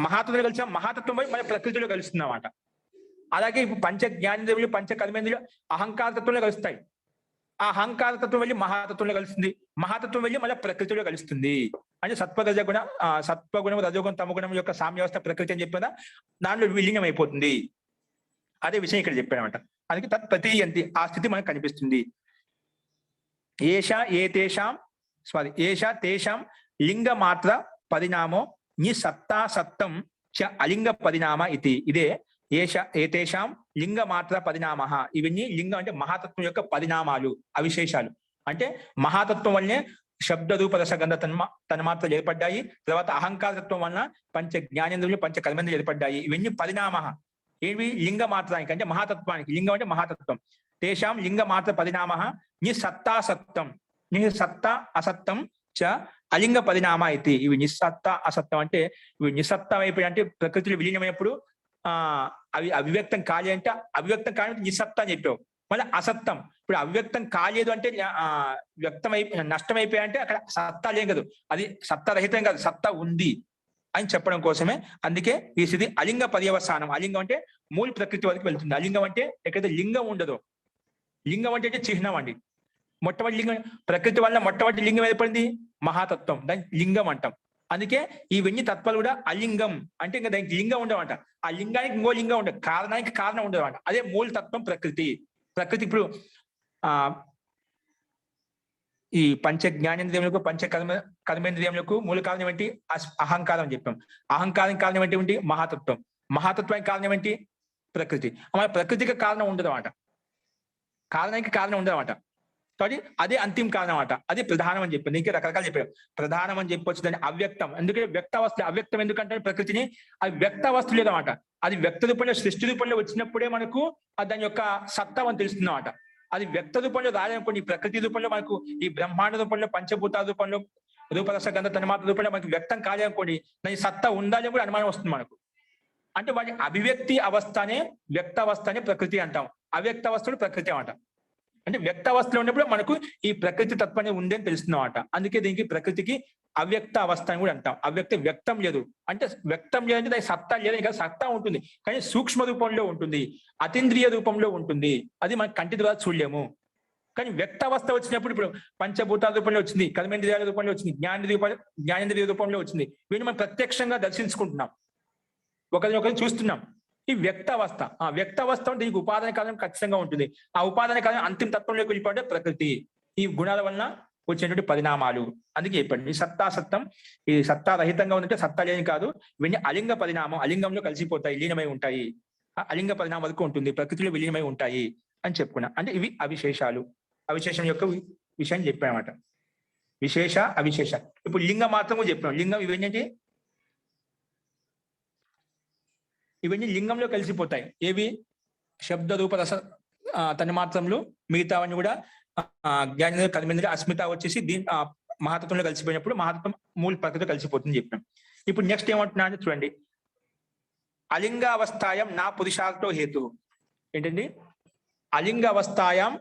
మహాతత్వంలో కలిసాం, మహాతత్వం మళ్ళీ ప్రకృతిలో కలుస్తుంది అన్నమాట. అలాగే ఇప్పుడు పంచ జ్ఞానేంద్రియములు, పంచ కర్మేంద్రియులు అహంకార తత్వంలో కలుస్తాయి. ఆ అహంకార తత్వం వెళ్ళి మహాతత్వంలో కలుస్తుంది, మహాతత్వం వెళ్ళి మళ్ళీ ప్రకృతిలో కలుస్తుంది. అంటే సత్వగుణం, రజోగుణం, తమగుణం యొక్క సామ్యవస్థ ప్రకృతి అని చెప్పిన దానిలో విలీనం అయిపోతుంది. అదే విషయం ఇక్కడ చెప్పానమాట. అందుకే తత్ ప్రతీయంతి, ఆ స్థితి మనకు కనిపిస్తుంది. ఏష తేషాం లింగ మాత్ర పరిణామో నిసత్తా సత్తం చ అలింగ పరిణామ ఇది. ఇదే ఏతేషాం లింగ మాత్ర పరిణామ. ఇవన్నీ లింగం అంటే మహాతత్వం యొక్క పరిణామాలు, అవిశేషాలు. అంటే మహాతత్వం వల్లనే శబ్ద రూప రసగంధ తన్మాత్రలు ఏర్పడ్డాయి. తర్వాత అహంకారతత్వం వలన పంచ జ్ఞానేంద్రులు, పంచ కర్మేంద్రులు ఏర్పడ్డాయి. ఇవన్నీ పరిణామ. ఏవి? లింగ మాత్రానికి, అంటే మహాతత్వానికి. లింగం అంటే మహాతత్వం. తేషాం లింగ మాత్ర పరిణామ నిసత్తా సత్తం, నిసత్తా అసత్తం చ అలింగ పరిణామ అయితే. ఇవి నిస్సత్తా అసత్తం అంటే ఇవి నిస్సత్తం అయిపోయి అంటే ప్రకృతిలో విలీనమైనప్పుడు అవి అవివ్యక్తం కాలే అంటే అవివ్యక్తం కాని నిస్సత్తా అని చెప్పావు. మళ్ళీ అసత్తం, ఇప్పుడు అవ్యక్తం కాలేదు అంటే వ్యక్తం అయిపోయి నష్టం అయిపోయా అంటే అక్కడ సత్తా లేదు కదా, అది సత్తా రహితం కాదు, సత్తా ఉంది అని చెప్పడం కోసమే. అందుకే ఈ స్థితి అలింగ పర్యవసానం. అలింగం అంటే మూల ప్రకృతి వరకు వెళ్తుంది. అలింగం అంటే ఎక్కడైతే లింగం ఉండదో, లింగం అంటే చిహ్నం అండి. మొట్టమొదటి లింగం ప్రకృతి వల్ల మొట్టమొదటి లింగం ఏర్పడింది మహాతత్వం, దాన్ని లింగం అంటాం. అందుకే ఇవన్నీ తత్వాలు కూడా అలింగం అంటే ఇంకా దానికి లింగం ఉండవంట. ఆ లింగానికి ఇంకో లింగం ఉండదు, కారణానికి కారణం ఉండదు అంట. అదే మూల తత్వం ప్రకృతి. ప్రకృతి ఇప్పుడు ఈ పంచ జ్ఞానేంద్రియములకు, పంచ కర్మేంద్రియములకు మూల కారణం ఏంటి? అహంకారం అని చెప్పాం. అహంకారం కారణం ఏంటి? మహాతత్వం. మహాతత్వానికి కారణం ఏంటి? ప్రకృతి. మన ప్రకృతికి కారణం ఉండదు అన్నమాట, కారణానికి కారణం ఉండదు అన్నమాట. కాబట్టి అదే అంతిమ కారణం అన్నమాట. అదే ప్రధానం అని చెప్పింది. ఇంకా రకరకాలు చెప్పారు. ప్రధానం అని చెప్పొచ్చు, దాన్ని అవ్యక్తం. ఎందుకంటే వ్యక్తావస్థ. అవ్యక్తం ఎందుకంటే ప్రకృతిని అది వ్యక్తావస్థ లేదన్నమాట. అది వ్యక్త రూపంలో, సృష్టి రూపంలో వచ్చినప్పుడే మనకు దాని యొక్క సత్తా అని తెలుస్తుంది అన్నమాట. అది వ్యక్త రూపంలో రాలేనుకోండి, ప్రకృతి రూపంలో మనకు ఈ బ్రహ్మాండ రూపంలో, పంచభూతాల రూపంలో, రూపరస గంధ తన్మాత్ర రూపంలో మనకు వ్యక్తం కాలేనుకోండి, దాని సత్తా ఉండాలని కూడా అనుమానం వస్తుంది మనకు. అంటే వాటి అభివ్యక్తి అవస్థనే వ్యక్తావస్థనే ప్రకృతి అంటాం, అవ్యక్త అవస్థను ప్రకృతి అంటాం. అంటే వ్యక్తావస్థలో ఉన్నప్పుడు మనకు ఈ ప్రకృతి తత్వాన్ని ఉంది అని తెలుస్తుందన్నమాట. అందుకే దీనికి ప్రకృతికి అవ్యక్త అవస్థ అని కూడా అంటాం. అవ్యక్త వ్యక్తం లేదు అంటే, వ్యక్తం లేదంటే దానికి సత్తా లేదని కాదు, సత్తా ఉంటుంది కానీ సూక్ష్మ రూపంలో ఉంటుంది, అతీంద్రియ రూపంలో ఉంటుంది. అది మనకి కంటి ద్వారా చూడలేము. కానీ వ్యక్తావస్థ వచ్చినప్పుడు ఇప్పుడు పంచభూతాల రూపంలో వచ్చింది, కర్మేంద్రియాల రూపంలో వచ్చింది, జ్ఞానేంద్రియ రూపంలో వచ్చింది. వీటిని మనం ప్రత్యక్షంగా దర్శించుకుంటున్నాం, ఒకరిని చూస్తున్నాం. ఈ వ్యక్తావస్థ. ఆ వ్యక్తావస్థ అంటే దీనికి ఉపాదాన కారణం ఖచ్చితంగా ఉంటుంది. ఆ ఉపాదాన కారణం అంతిమ తత్వంలోకి వెళ్ళిపోతే ప్రకృతి. ఈ గుణాల వలన వచ్చేటువంటి పరిణామాలు. అందుకే చెప్పండి ఈ సత్తాసత్తం. ఈ సత్తా రహితంగా ఉందంటే సత్తా లేని కాదు, ఇవన్నీ అలింగ పరిణామం. అలింగంలో కలిసిపోతాయి, లీనమై ఉంటాయి. అలింగ పరిణామం వరకు ఉంటుంది, ప్రకృతిలో విలీనమై ఉంటాయి అని చెప్పుకున్నా. అంటే ఇవి అవిశేషాలు. అవిశేషం యొక్క విషయం చెప్పామన్నమాట. విశేష అవిశేష. ఇప్పుడు లింగ మాత్రము చెప్పాం. లింగం ఇవన్నీ లింగంలో కలిసిపోతాయి. ఏవి? శబ్ద రూప రస తన్మాత్రములు, మిగతావన్నీ కూడా జ్ఞానేంద్రియ, కర్మేంద్రియ, అస్మిత వచ్చేసి దీని మహాతత్వంలో కలిసిపోయినప్పుడు మహాతత్వం మూల ప్రకృతితో కలిసిపోతుంది చెప్పాం. ఇప్పుడు నెక్స్ట్ ఏమంటున్నా అంటే చూడండి, అలింగావస్థాయం నా పురుషార్థో హేతు. ఏంటండి? అలింగావస్థాయం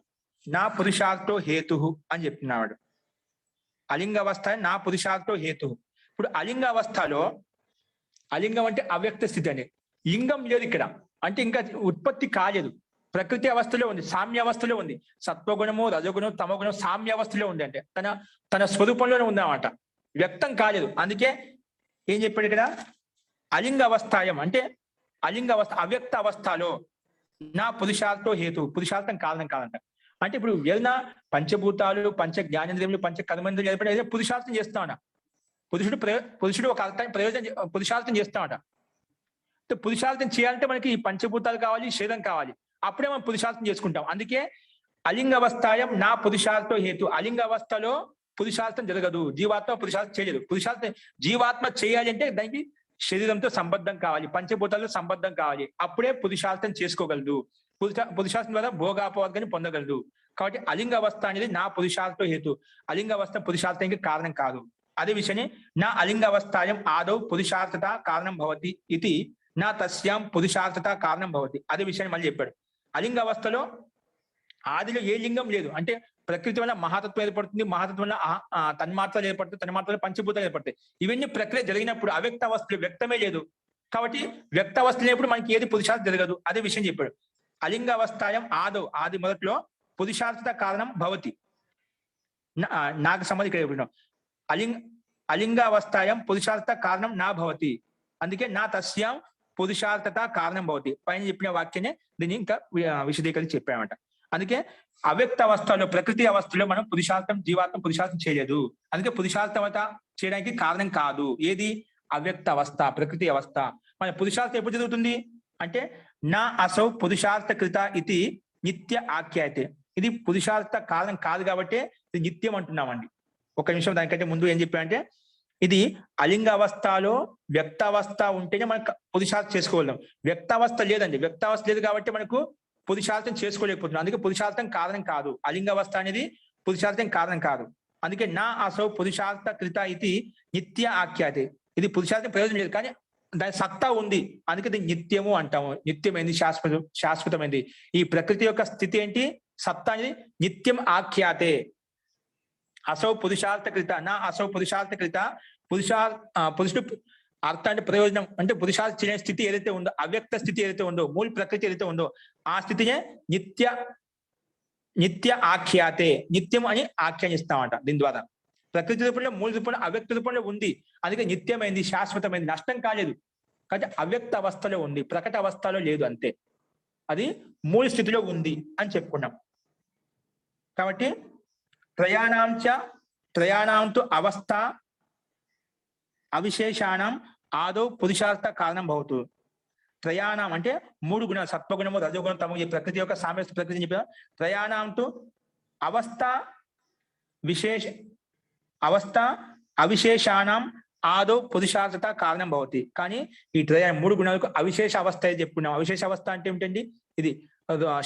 నా పురుషార్థో హేతు అని చెప్తున్నాడు. అలింగావస్థ నా పురుషార్థో హేతు. ఇప్పుడు అలింగావస్థలో, అలింగం అంటే అవ్యక్త స్థితి అని, లింగం లేదు ఇక్కడ, అంటే ఇంకా ఉత్పత్తి కాలేదు, ప్రకృతి అవస్థలో ఉంది, సామ్య అవస్థలో ఉంది. సత్వగుణము, రజగుణం, తమగుణం సామ్య అవస్థలో ఉంది, అంటే తన స్వరూపంలోనే ఉందన్నమాట, వ్యక్తం కాలేదు. అందుకే ఏం చెప్పాడు ఇక్కడ? అలింగ అవస్థాయం అంటే అలింగ అవస్థ, అవ్యక్త అవస్థలో నా పురుషార్థో హేతు, పురుషార్థం కారణం కాదంట. అంటే ఇప్పుడు ఏదైనా పంచభూతాలు, పంచ జ్ఞానేంద్రియములు, పంచ కర్మేంద్రియాలు ఏర్పడే పురుషార్థం చేస్తామట. పురుషుడు ఒక అర్థాన్ని ప్రయోజనం పురుషార్థం చేస్తామట. పురుషార్థం చేయాలంటే మనకి ఈ పంచభూతాలు కావాలి, శరీరం కావాలి, అప్పుడే మనం పురుషార్థం చేసుకుంటాం. అందుకే అలింగ అవస్థాయం నా పురుషార్థో హేతు. అలింగ అవస్థలో పురుషార్థం జరగదు, జీవాత్మ పురుషార్థం చేయలేదు. పురుషార్థం జీవాత్మ చేయాలి అంటే దానికి శరీరంతో సంబద్ధం కావాలి, పంచభూతాలతో సంబద్ధం కావాలి, అప్పుడే పురుషార్థం చేసుకోగలదు. పురుషార్థం ద్వారా భోగాపవర్గాన్ని పొందగలదు. కాబట్టి అలింగ అవస్థ అనేది నా పురుషార్థో హేతు. అలింగ అవస్థ పురుషార్థానికి కారణం కాదు. అదే విషయాన్ని నా అలింగ అవస్థాయం ఆదౌ పురుషార్థత కారణం భవతి ఇది నా తస్యాం పురుషార్థత కారణం భవతి. అదే విషయాన్ని మళ్ళీ చెప్పాడు. అలింగ అవస్థలో ఆదిలో ఏ లింగం లేదు, అంటే ప్రకృతి వల్ల మహాతత్వం ఏర్పడుతుంది, మహాతత్వం వల్ల తన్మాత్రలు ఏర్పడుతుంది, తన్మాత్రలు పంచభూతాలు ఏర్పడతాయి. ఇవన్నీ ప్రక్రియ జరిగినప్పుడు అవ్యక్త అవస్థలు వ్యక్తమే లేదు. కాబట్టి వ్యక్త అవస్థ లేనప్పుడు మనకి ఏది పురుషార్థం జరగదు. అదే విషయం చెప్పాడు. అలింగ అవస్థాయం ఆదౌ, ఆది మొదట్లో పురుషార్థత కారణం భవతి. నాకు సంబంధించి ఇక్కడ అలింగ అవస్థాయం పురుషార్థ కారణం నా భవతి. అందుకే నా తస్యాం పురుషార్థత కారణం భవతి. పైన చెప్పిన వాక్యాన్ని దీన్ని ఇంకా విశదీకరించి చెప్పామట. అందుకే అవ్యక్త అవస్థలో, ప్రకృతి అవస్థలో మనం పురుషార్థం, జీవాత్మ పురుషార్థం చేయలేదు. అందుకే పురుషార్థమత చేయడానికి కారణం కాదు. ఏది? అవ్యక్త అవస్థ, ప్రకృతి అవస్థ. మన పురుషార్థం ఎప్పుడు జరుగుతుంది అంటే నా అసౌ పురుషార్థ కృత ఇది నిత్య ఆఖ్యాయతే. ఇది పురుషార్థ కారణం కాదు కాబట్టి ఇది నిత్యం అంటున్నామండి. ఒక నిమిషం, దానికంటే ముందు ఏం చెప్పామంటే ఇది అలింగ అవస్థలో వ్యక్తావస్థ ఉంటేనే మనకు పురుషార్థం చేసుకోగలం. వ్యక్తావస్థ లేదండి, వ్యక్తావస్థ లేదు కాబట్టి మనకు పురుషార్థం చేసుకోలేకపోతున్నాం. అందుకే పురుషార్థం కారణం కాదు. అలింగ అవస్థ అనేది పురుషార్థం కారణం కాదు. అందుకే నా అసౌ పురుషార్థ కృత ఇది నిత్య ఆఖ్యాతే. ఇది పురుషార్థం ప్రయోజనం లేదు, కానీ దాని సత్తా ఉంది, అందుకే దీన్ని నిత్యము అంటాము. నిత్యమైంది, శాశ్వతమైంది. ఈ ప్రకృతి యొక్క స్థితి ఏంటి? సత్తా అనేది నిత్యం ఆఖ్యాతే. అసౌ పురుషార్థ కృత, నా అసౌ పురుషార్థ కృత. పురుషుడు అర్థ అంటే ప్రయోజనం, అంటే పురుషార్థ చేయని స్థితి ఏదైతే ఉందో, అవ్యక్త స్థితి ఏదైతే ఉందో, మూల ప్రకృతి ఏదైతే ఉందో, ఆ స్థితినే నిత్య ఆఖ్యాతే, నిత్యం అని ఆఖ్యానిస్తామంట. దీని ద్వారా ప్రకృతి రూపంలో, మూల రూపంలో, అవ్యక్త రూపంలో ఉంది. అందుకే నిత్యమైంది, శాశ్వతమైంది, నష్టం కాలేదు. కాబట్టి అవ్యక్త అవస్థలో ఉంది, ప్రకట అవస్థలో లేదు, అంతే. అది మూల స్థితిలో ఉంది అని చెప్పుకున్నాం. కాబట్టి త్రయాణంతో అవస్థ అవిశేషాణం ఆదౌ పురుషార్థ కారణం భవతు. త్రయాణం అంటే మూడు గుణాలు, సత్వగుణము, రజోగుణం, తమో, ఈ ప్రకృతి యొక్క సామ్య ప్రకృతి చెప్పారు. త్రయాణంతో అవస్థ అవిశేషాణం ఆదౌ పురుషార్థత కారణం భవతి. కానీ ఈ మూడు గుణాలకు అవిశేష అవస్థ చెప్పుకున్నాం. అవిశేష అవస్థ అంటే ఏమిటండి? ఇది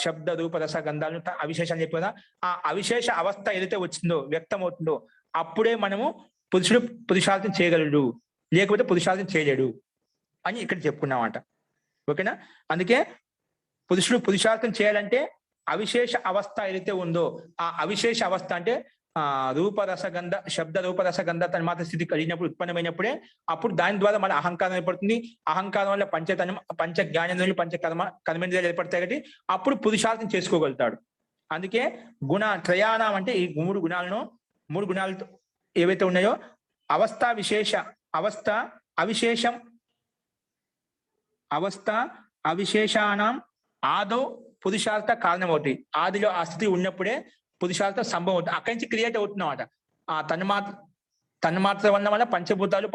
శబ్ద, రూప, రస, గంధాలను అవిశేషాలు చెప్పి కదా. ఆ అవిశేష అవస్థ ఏదైతే వచ్చిందో, వ్యక్తం అవుతుందో, అప్పుడే మనము పురుషుడు పురుషార్థం చేయగలడు, లేకపోతే పురుషార్థం చేయలేడు అని ఇక్కడ చెప్పుకున్నామంట. ఓకేనా? అందుకే పురుషుడు పురుషార్థం చేయాలంటే అవిశేష అవస్థ ఏదైతే ఉందో, ఆ అవిశేష అవస్థ అంటే రూపరసగంధ, శబ్ద రూపరసగంధ తన్మాత్ర స్థితి కలిగినప్పుడు, ఉత్పన్నమైనప్పుడే అప్పుడు దాని ద్వారా మన అహంకారం ఏర్పడుతుంది. అహంకారం వల్ల పంచ జ్ఞానేంద్రియాలు, పంచ కర్మేంద్రియాలు ఏర్పడతాయి కాబట్టి అప్పుడు పురుషార్థం చేసుకోగలుగుతాడు. అందుకే త్రయాణం అంటే ఈ మూడు గుణాలతో ఏవైతే ఉన్నాయో, అవస్థ అవిశేషానం ఆదౌ పురుషార్థ కారణం అవుతాయి. ఆదిలో ఆ స్థితి ఉన్నప్పుడే పురుషార్థ సంభవం అవుతుంది. అక్కడి నుంచి క్రియేట్ అవుతున్నమాట. ఆ తన్మాత్ర వల్ల పంచభూతాల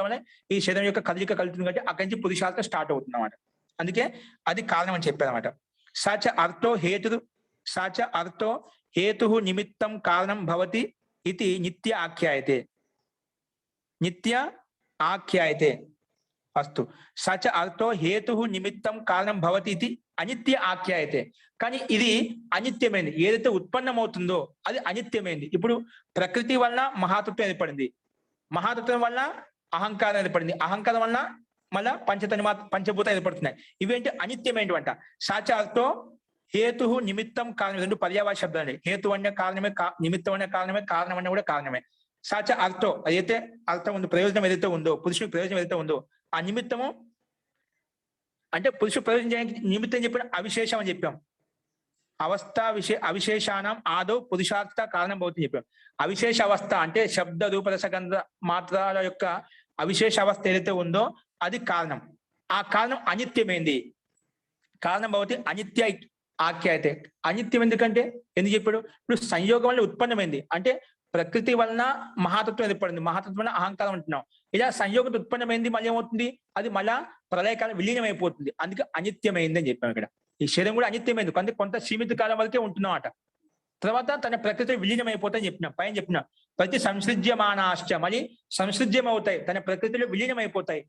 వల్ల ఈ శరీరం యొక్క కదలిక కలుగుతుంది కాబట్టి అక్కడి నుంచి పురుషార్థం స్టార్ట్ అవుతుంది అన్నమాట. అందుకే అది కారణం అని చెప్పారన్నమాట. సచ అర్థో హేతు నిమిత్తం కారణం భవతి ఇది నిత్య ఆఖ్యాయతే. అస్తు. సచ అర్థో హేతు నిమిత్తం కారణం భవతి ఇది అనిత్య ఆఖ్యాయతే. కానీ ఇది అనిత్యమైంది. ఏదైతే ఉత్పన్నమవుతుందో అది అనిత్యమైంది. ఇప్పుడు ప్రకృతి వల్ల మహాతత్వం ఏర్పడింది, మహాతత్వం వల్ల అహంకారం ఏర్పడింది, అహంకారం వల్ల మళ్ళా పంచభూత ఏర్పడుతున్నాయి. ఇవేంటి అనిత్యమైనటువంటి సాచార్థో హేతు నిమిత్తం కారణం, రెండు పర్యావాచ శబ్దాలు. హేతు అనే కారణమే, నిమిత్తం అనే కారణమే, కారణం అనే కూడా కారణమే. సాచ అర్థో ఏదైతే అర్థం ఉందో, ప్రయోజనం ఏదైతే ఉందో, పురుషునికి ప్రయోజనం ఏదైతే ఉందో ఆ నిమిత్తము అంటే పురుషుడు ప్రయోజనం చేయడానికి నిమిత్తం చెప్పిన అవిశేషం అని చెప్పాం. అవిశేషానం ఆదో పురుషార్థ కారణం అవుతుంది చెప్పాం. అవిశేష అవస్థ అంటే శబ్ద రూప రసగంధ మాత్రాల యొక్క అవిశేష అవస్థ ఏదైతే ఉందో అది కారణం. ఆ కారణం అనిత్యమైంది. కారణం భవతి అనిత్య ఆఖ్యాయతే. అనిత్యం ఎందుకంటే ఎందుకు చెప్పాడు? ఇప్పుడు సంయోగం వల్ల ఉత్పన్నమైంది అంటే ప్రకృతి వలన మహాతత్వం ఏర్పడింది, మహాతత్వం వలన అహంకారం అంటున్నాం. ఇలా సంయోగం ఉత్పన్నమైంది, మళ్ళీ ఏమవుతుంది? అది మళ్ళా ప్రళయకాలం విలీనం అయిపోతుంది. అందుకే అనిత్యమైంది అని చెప్పాం. ఇక్కడ ఈ శరీరం కూడా అనిత్యమైంది, కొంత సీమిత కాలం వరకే ఉంటున్నమాట. తర్వాత తన ప్రకృతి విలీనం అయిపోతాయని చెప్పినాం. పైన చెప్పినాం ప్రతి సంసృజ్యమానాశ్చ, మళ్ళీ సంసృజ్యం అవుతాయి, తన ప్రకృతిలో విలీనం అయిపోతాయి.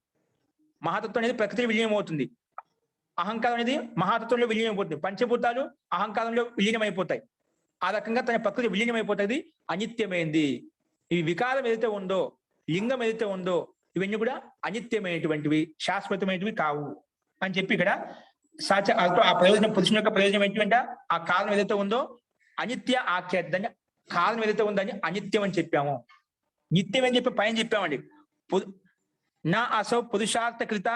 మహాతత్వం అనేది ప్రకృతి విలీనం అవుతుంది, అహంకారం అనేది మహాతత్వంలో విలీనం అయిపోతుంది, పంచభూతాలు అహంకారంలో విలీనం అయిపోతాయి. ఆ రకంగా తన ప్రకృతి విలీనం అయిపోతుంది. అనిత్యమైంది. ఈ వికారం ఏదైతే ఉందో, లింగం ఏదైతే ఉందో, ఇవన్నీ కూడా అనిత్యమైనటువంటివి, శాశ్వతమైనవి కావు అని చెప్పి ఇక్కడ సాచ ఆ ప్రయోజనం, పురుషుని యొక్క ప్రయోజనం ఏంటంటే ఆ కాలం ఏదైతే ఉందో అనిత్య ఆఖ్యాత, దాన్ని కాలం ఏదైతే ఉందో అని అనిత్యం అని చెప్పాము. నిత్యం అని చెప్పి పైన చెప్పామండి. నా అసౌ పురుషార్థకృత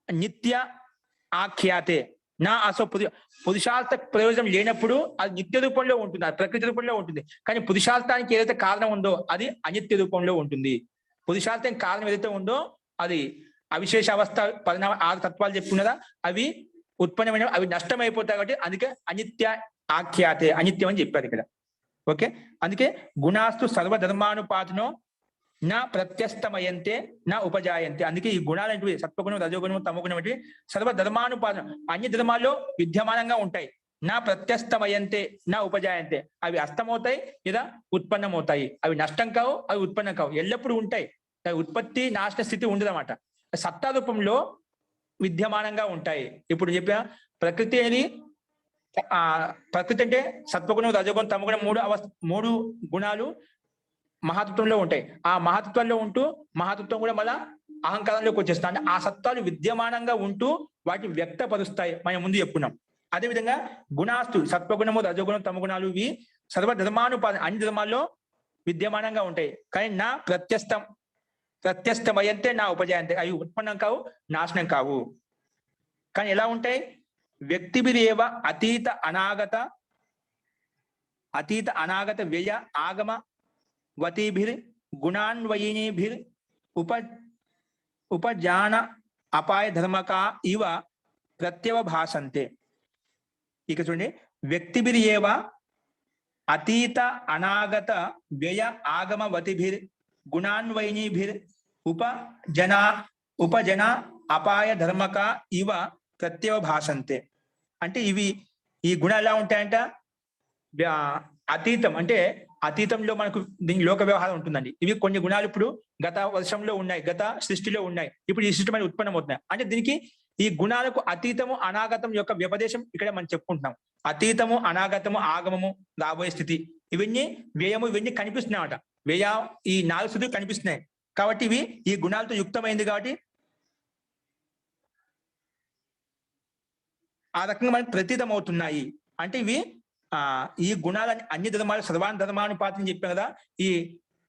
నిత్య ఆఖ్యాతే. నా అసౌ పురుషార్థ ప్రయోజనం లేనప్పుడు అది నిత్య రూపంలో ఉంటుంది, అది ప్రకృతి రూపంలో ఉంటుంది. కానీ పురుషార్థానికి ఏదైతే కారణం ఉందో అది అనిత్య రూపంలో ఉంటుంది. పురుషార్థం కారణం ఏదైతే ఉందో అది అవిశేష అవస్థ పరిణామ 6 తత్వాలు చెప్పుకున్నదా అవి ఉత్పన్నమైన, అవి నష్టమైపోతాయి. కాబట్టి అందుకే అనిత్య ఆఖ్యాతే, అనిత్యం అని చెప్పారు ఇక్కడ. ఓకే, అందుకే గుణాస్తు సర్వధర్మానుపాతనో నా ప్రత్యస్తమయంతే నా ఉపజాయంతే. అందుకే ఈ గుణాలు అంటే సత్వగుణం, రజోగుణం, తమగుణం అంటే సర్వధర్మానుపాదన, అన్ని ధర్మాల్లో విద్యమానంగా ఉంటాయి. నా ప్రత్యస్తమయంతే నా ఉపజాయంతే, అవి అస్తమవుతాయి లేదా ఉత్పన్నమవుతాయి. అవి నష్టం కావు, అవి ఉత్పన్నం కావు, ఎల్లప్పుడూ ఉంటాయి. ఉత్పత్తి నాశన స్థితి ఉండదన్నమాట. సత్తా రూపంలో విద్యమానంగా ఉంటాయి. ఇప్పుడు చెప్పిన ప్రకృతి అనేది ప్రకృతి అంటే సత్వగుణం, రజోగుణం, తమగుణం 3 గుణాలు మహాతత్వంలో ఉంటాయి. ఆ మహాతత్వంలో ఉంటూ మహాతత్వం కూడా మళ్ళా అహంకారంలోకి వచ్చేస్తాయి. అంటే ఆ సత్వాలు విద్యమానంగా ఉంటూ వాటిని వ్యక్తపరుస్తాయి. మనం ముందు చెప్పుకున్నాం. అదేవిధంగా గుణాస్తు సత్వగుణము, రజోగుణం, తమగుణాలు ఇవి సర్వధర్మానుపాదన, అన్ని ధర్మాల్లో విద్యమానంగా ఉంటాయి. కానీ నా ప్రత్యస్తమయంతే నా ఉపజాయంతే, అవి ఉత్పన్నం కావు, నాశనం కావు. కానీ ఎలా ఉంటాయి? వ్యక్తిభిరేవ అతీత అనాగత వ్యయ ఆగమ వతీభిర్ గుణాన్వయినీభిర్ ఉపజాన అపాయ ధర్మకా ఇవ ప్రత్యవభాసంతే. ఇక చూడండి, వ్యక్తిభిరేవ అతీత అనాగత వ్యయ ఆగమ వతిభిర్ గుణాన్వయినీభిర్ ఉపజన అపాయ ధర్మక ఇవ ప్రత్యవభాసంతే. అంటే ఈ గుణాలు ఎలా ఉంటాయంట? అతీతం అంటే అతీతంలో మనకు దీని లోక వ్యవహారం ఉంటుందండి. ఇవి కొన్ని గుణాలు ఇప్పుడు గత వర్షంలో ఉన్నాయి, గత సృష్టిలో ఉన్నాయి, ఇప్పుడు ఈ సృష్టి మీద ఉత్పన్నం అవుతున్నాయి. అంటే దీనికి ఈ గుణాలకు అతీతము అనాగతం యొక్క వ్యపదేశం ఇక్కడ మనం చెప్పుకుంటున్నాం. అతీతము, అనాగతము, ఆగమము, రాబోయే స్థితి, ఇవన్నీ వ్యయము, ఇవన్నీ కనిపిస్తున్నాయట. వ్యయ ఈ 4 స్థితులు కనిపిస్తున్నాయి కాబట్టి ఇవి ఈ గుణాలతో యుక్తమైంది కాబట్టి ఆ రకంగా మనకు ప్రతీతం అవుతున్నాయి. అంటే ఇవి ఈ గుణాలని అన్ని ధర్మాలు ధర్మానుపాతం చెప్పాం కదా, ఈ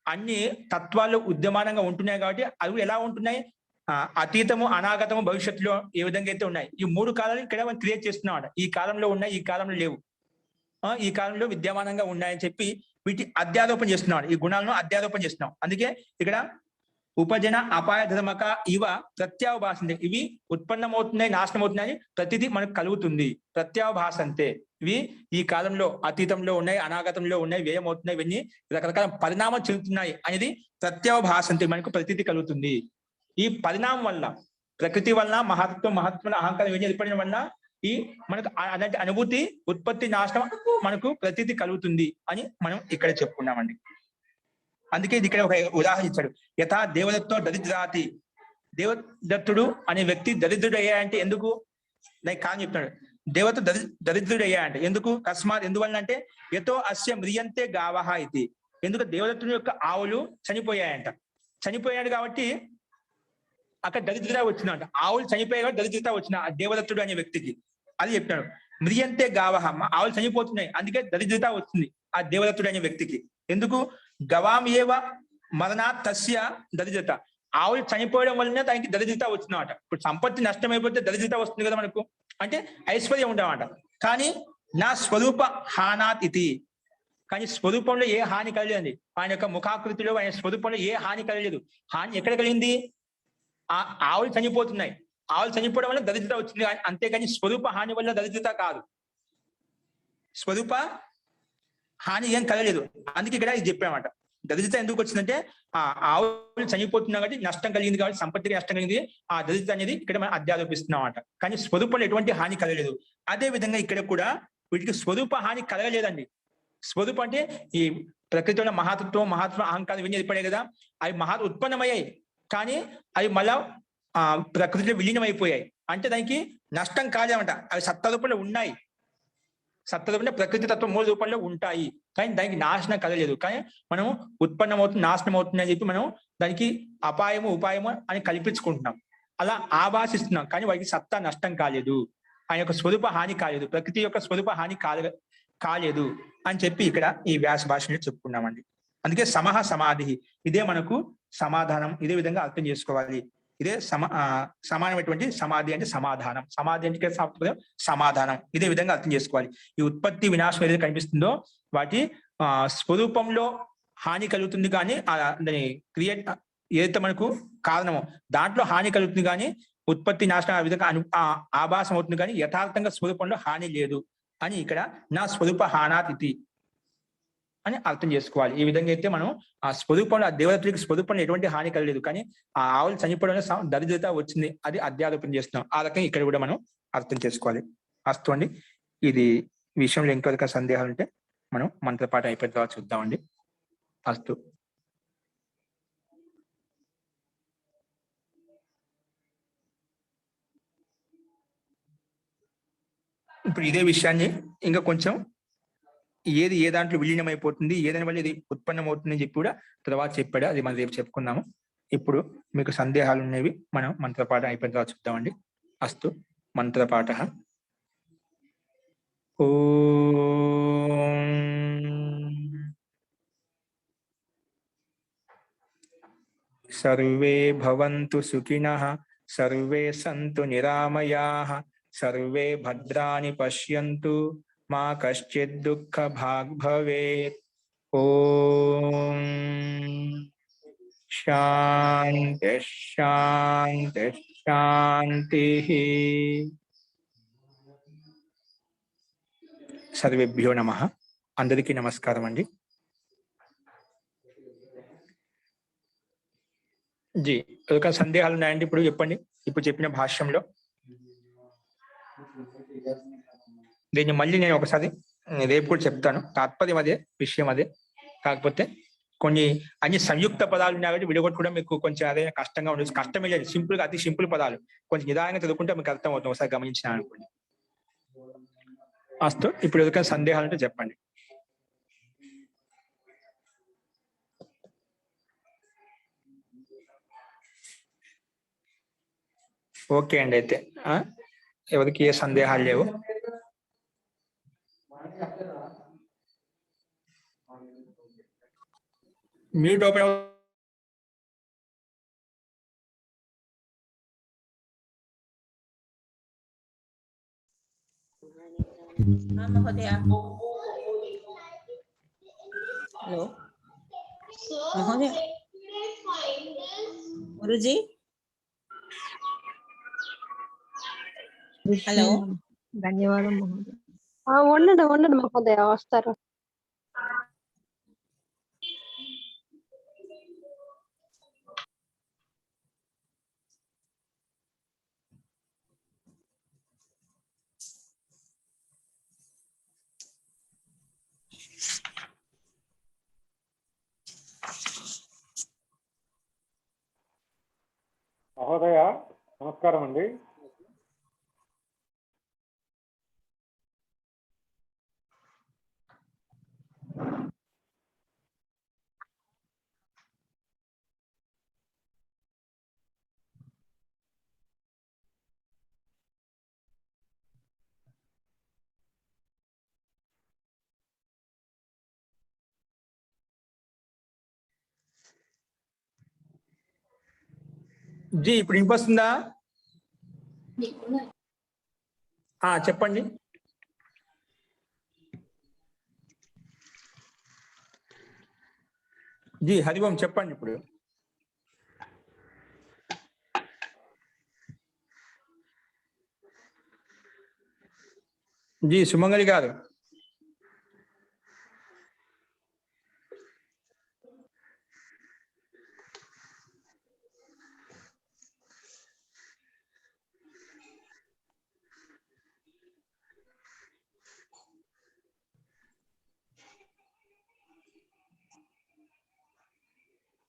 అన్ని తత్వాల్లో ఉద్యమానంగా ఉంటున్నాయి కాబట్టి అవి ఎలా ఉంటున్నాయి? అతీతము, అనాగతము, భవిష్యత్తులో ఏ విధంగా అయితే ఉన్నాయి. ఈ 3 కాలాలు ఇక్కడ మనం క్రియేట్ చేస్తున్నాం. ఈ కాలంలో ఉన్నాయి, ఈ కాలంలో లేవు, ఈ కాలంలో విద్యమానంగా ఉన్నాయని చెప్పి వీటి అధ్యారోపణ చేస్తున్నాడు. ఈ గుణాలను అధ్యారోపణ చేస్తున్నాం. అందుకే ఇక్కడ ఉపజన అపాయ ధర్మక ఇవ ప్రత్యావభాసంతే, ఇవి ఉత్పన్నమవుతున్నాయి, నాశనం అవుతున్నాయి, ప్రతిదీ మనకు కలుగుతుంది. ప్రత్యావభాసంతే, ఇవి ఈ కాలంలో అతీతంలో ఉన్నాయి, అనాగతంలో ఉన్నాయి, వ్యయం అవుతున్నాయి, ఇవన్నీ రకరకాల పరిణామం చెందుతున్నాయి అనేది ప్రత్యావభాసంతే, మనకు ప్రతిదీ కలుగుతుంది. ఈ పరిణామం వల్ల, ప్రకృతి వలన, మహత్వం అహంకారం ఇవన్నీ ఏర్పడిన వల్ల ఈ మనకు అలాంటి అనుభూతి, ఉత్పత్తి, నాశనం మనకు ప్రతిదీ కలుగుతుంది అని మనం ఇక్కడ చెప్పుకున్నామండి. అందుకే ఇది ఇక్కడ ఒక ఉదాహరణ ఇచ్చాడు. యథా దేవదత్తో దరిద్రాతి, దేవదత్తుడు అనే వ్యక్తి దరిద్రుడు అయ్యాయంటే ఎందుకు? దానికి కారణం చెప్తున్నాడు. దేవత దరిద్రుడు అయ్యాయంటే ఎందుకు? కస్మాత్, ఎందువలన అంటే యతో అస్య మ్రియంతే గావహ ఇది, ఎందుకు దేవదత్తుని యొక్క ఆవులు చనిపోయాయంట. చనిపోయాడు కాబట్టి అక్కడ దరిద్రత వచ్చిందంట. ఆవులు చనిపోయాక దరిద్రత వచ్చిన ఆ దేవదత్తుడు అనే వ్యక్తికి అది చెప్పాడు. మ్రియంతే గావహ, ఆవులు చనిపోతున్నాయి అందుకే దరిద్రత వచ్చింది ఆ దేవదత్తుడు అనే వ్యక్తికి. ఎందుకు? గవాం ఏవ మరణాత్ తస్య దరిద్రత, ఆవులు చనిపోవడం వల్లనే దానికి దరిద్రత వచ్చిందన్నమాట. ఇప్పుడు సంపత్తి నష్టమైపోతే దరిద్రత వస్తుంది కదా మనకు, అంటే ఐశ్వర్యం ఉండమాట. కానీ నా స్వరూప హానాత్ ఇది, కానీ స్వరూపంలో ఏ హాని కలగలేదండి. ఆయన యొక్క ముఖాకృతిలో ఆయన స్వరూపంలో ఏ హాని కలగలేదు. హాని ఎక్కడ కలిగింది? ఆవులు చనిపోతున్నాయి, ఆవులు చనిపోవడం వల్ల దరిద్రత వచ్చింది, అంతేగాని స్వరూప హాని వల్ల దరిద్రత కాదు. స్వరూప హాని ఏం కలగలేదు. అందుకే ఇక్కడ ఇది చెప్పామన్నమాట. దరిద్రత ఎందుకు వచ్చిందంటే ఆ ఆవులు చనిపోతున్నా కాబట్టి నష్టం కలిగింది, కాబట్టి సంపత్తికి నష్టం కలిగింది. ఆ దరిద్రత అనేది ఇక్కడ మనం అధ్యారోపిస్తున్నాం అన్నమాట. కానీ స్వరూపంలో ఎటువంటి హాని కలగలేదు. అదే విధంగా ఇక్కడ కూడా వీటికి స్వరూప హాని కలగలేదండి. స్వరూపం అంటే ఈ ప్రకృతిలో మహాతత్వం, మహాత్మ, అహంకారం ఇవన్నీ ఏర్పడాయి కదా, అవి ఉత్పన్నమయ్యాయి. కానీ అవి మళ్ళా ప్రకృతిలో విలీనం అయిపోయాయి. అంటే దానికి నష్టం కాలేమంట. అవి సత్త రూపంలో ఉన్నాయి, సత్త రూపంలో ప్రకృతి తత్వం మూల రూపంలో ఉంటాయి. కానీ దానికి నాశనం కలగలేదు. కానీ మనం ఉత్పన్నం అవుతుంది, నాశనం అవుతుంది అని చెప్పి మనం దానికి అపాయము ఉపాయము అని కల్పించుకుంటున్నాం, అలా ఆభాషిస్తున్నాం. కానీ వాటికి సత్తా నష్టం కాలేదు, ఆయన యొక్క స్వరూప హాని కాలేదు, ప్రకృతి యొక్క స్వరూప హాని కాలేదు అని చెప్పి ఇక్కడ ఈ వ్యాస భాషని చెప్పుకున్నామండి. అందుకే సమహ సమాధి, ఇదే మనకు సమాధానం. ఇదే విధంగా అర్థం చేసుకోవాలి. ఇదే సమానమైనటువంటి సమాధి అంటే సమాధానం. సమాధి అంటే సమాధానం. ఇదే విధంగా అర్థం చేసుకోవాలి. ఈ ఉత్పత్తి వినాశం ఏదైతే కనిపిస్తుందో వాటి స్వరూపంలో హాని కలుగుతుంది, కానీ దాని క్రియేట్ ఏదైతే మనకు కారణమో దాంట్లో హాని కలుగుతుంది, కానీ ఉత్పత్తి నాశనం ఆ విధంగా ఆభాసం అవుతుంది, కానీ యథార్థంగా స్వరూపంలో హాని లేదు అని ఇక్కడ నా స్వరూప హానాతిథి అని అర్థం చేసుకోవాలి. ఈ విధంగా అయితే మనం ఆ స్వరూపంలో, ఆ దేవతకి స్వరూపంలో ఎటువంటి హాని కలగలేదు, కానీ ఆ ఆవులు చనిపోవడం దరిద్రత వచ్చింది, అది అధ్యారోపణ చేస్తున్నాం. ఆ రకంగా ఇక్కడ కూడా మనం అర్థం చేసుకోవాలి. అస్తు అండి. ఇది విషయంలో ఇంకొక సందేహాలు ఉంటే మనం మంత్రపాఠం అయిపోయిన తర్వాత చూద్దామండి. అస్తు. ఇప్పుడు ఇదే విషయాన్ని ఇంకా కొంచెం ఏది ఏ దాంట్లో విలీనం అయిపోతుంది, ఏదాని వల్ల ఇది ఉత్పన్నం అవుతుంది అని చెప్పి కూడా తర్వాత చెప్పాడు. అది మనం రేపు చెప్పుకుందాము. ఇప్పుడు మీకు సందేహాలు ఉన్నవి మనం మంత్రపాఠం అయిపోయిన తర్వాత చూద్దామండి. అస్తు. మంత్రపాఠ. ఓం సర్వే భవంతు సుఖినః, సర్వే సంతు నిరామయాః, సర్వే భద్రాణి పశ్యంతు, మా కశ్చిద్ దుఃఖ భాగ్ భవేత్. ఓం శాంతి శాంతి శాంతి. సర్వేభ్యో నమః. అందరికీ నమస్కారం అండి. జీ, ఒక సందేహాలు ఉన్నాయండి? ఇప్పుడు చెప్పండి. ఇప్పుడు చెప్పిన భాష్యంలో దీన్ని మళ్ళీ నేను ఒకసారి రేపు కూడా చెప్తాను. తాత్పర్యం అదే, విషయం అదే. కాకపోతే కొన్ని అన్ని సంయుక్త పదాలు ఉన్నాయి కాబట్టి విడగొట్టుకోవడం మీకు కొంచెం అదే కష్టంగా ఉండదు. కష్టమే లేదు, సింపుల్ గా, అతి సింపుల్ పదాలు. కొంచెం నిదానంగా చదువుకుంటే మీకు అర్థం అవుతుంది, ఒకసారి గమనించిన అనుకోండి. అస్తు. ఇప్పుడు ఎవరికైనా సందేహాలు ఉంటే చెప్పండి. ఓకే అండి. అయితే ఎవరికి ఏ సందేహాలు లేవు. Mute open. महोदय, हेलो महोदय, गुरुजी, హలో. ధన్యవాదం మహోదయ. ఉండండి మహోదయ, వస్తారు. మహోదయ నమస్కారం అండి. జీ ఇప్పుడు వినిపిస్తుందా? చెప్పండి. జీ హరిఓం చెప్పండి ఇప్పుడు. జీ సుమంగళి గారు.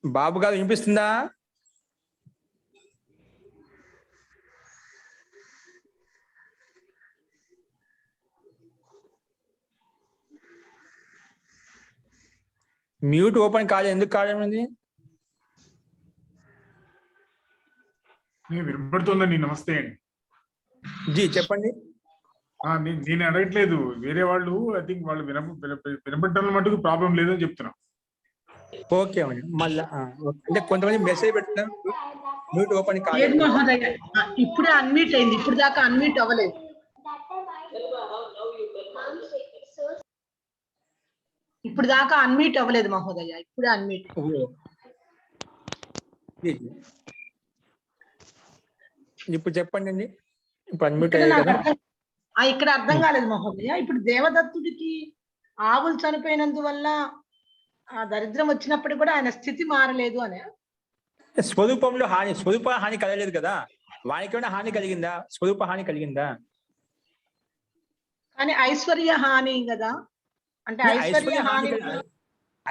బాబు గారు వినిపిస్తుందా? మ్యూట్ ఓపెన్ కాలేదు, ఎందుకు కాలేదు? వినపడుతుందండి. నమస్తే అండి. జీ చెప్పండి. నేను అడగట్లేదు, వేరే వాళ్ళు ఐ థింక్ వాళ్ళు వినపడటం మటుకు ప్రాబ్లం లేదని చెప్తున్నా. ఓకే అండి. మళ్ళా అంటే కొంతమంది మెసేజ్ పెడుతున్నారు మ్యూట్ ఓపెన్ కాలేదు. ఇప్పుడే అన్మ్యూట్ అయింది, ఇప్పుడు దాకా అన్మ్యూట్ అవ్వలేదు. ఇప్పుడు దాకా అన్మ్యూట్ అవ్వలేదు మహోదయ, ఇప్పుడే అన్మ్యూట్. ఇప్పుడు చెప్పండి అండి. ఇప్పుడు అన్మ్యూట్ అయ్యాయి కదా. ఇక్కడ అర్థం కాలేదు మహోదయ. ఇప్పుడు దేవదత్తుడికి ఆవులు చనిపోయినందువల్ల ఆ దరిద్రం వచ్చినప్పుడు కూడా ఆయన స్థితి మారలేదు అనే స్వరూపంలో స్వరూప హాని కలగలేదు కదా. వానికేమైనా హాని కలిగిందా? స్వరూప హాని కలిగిందా? కానీ ఐశ్వర్య హాని కదా. అంటే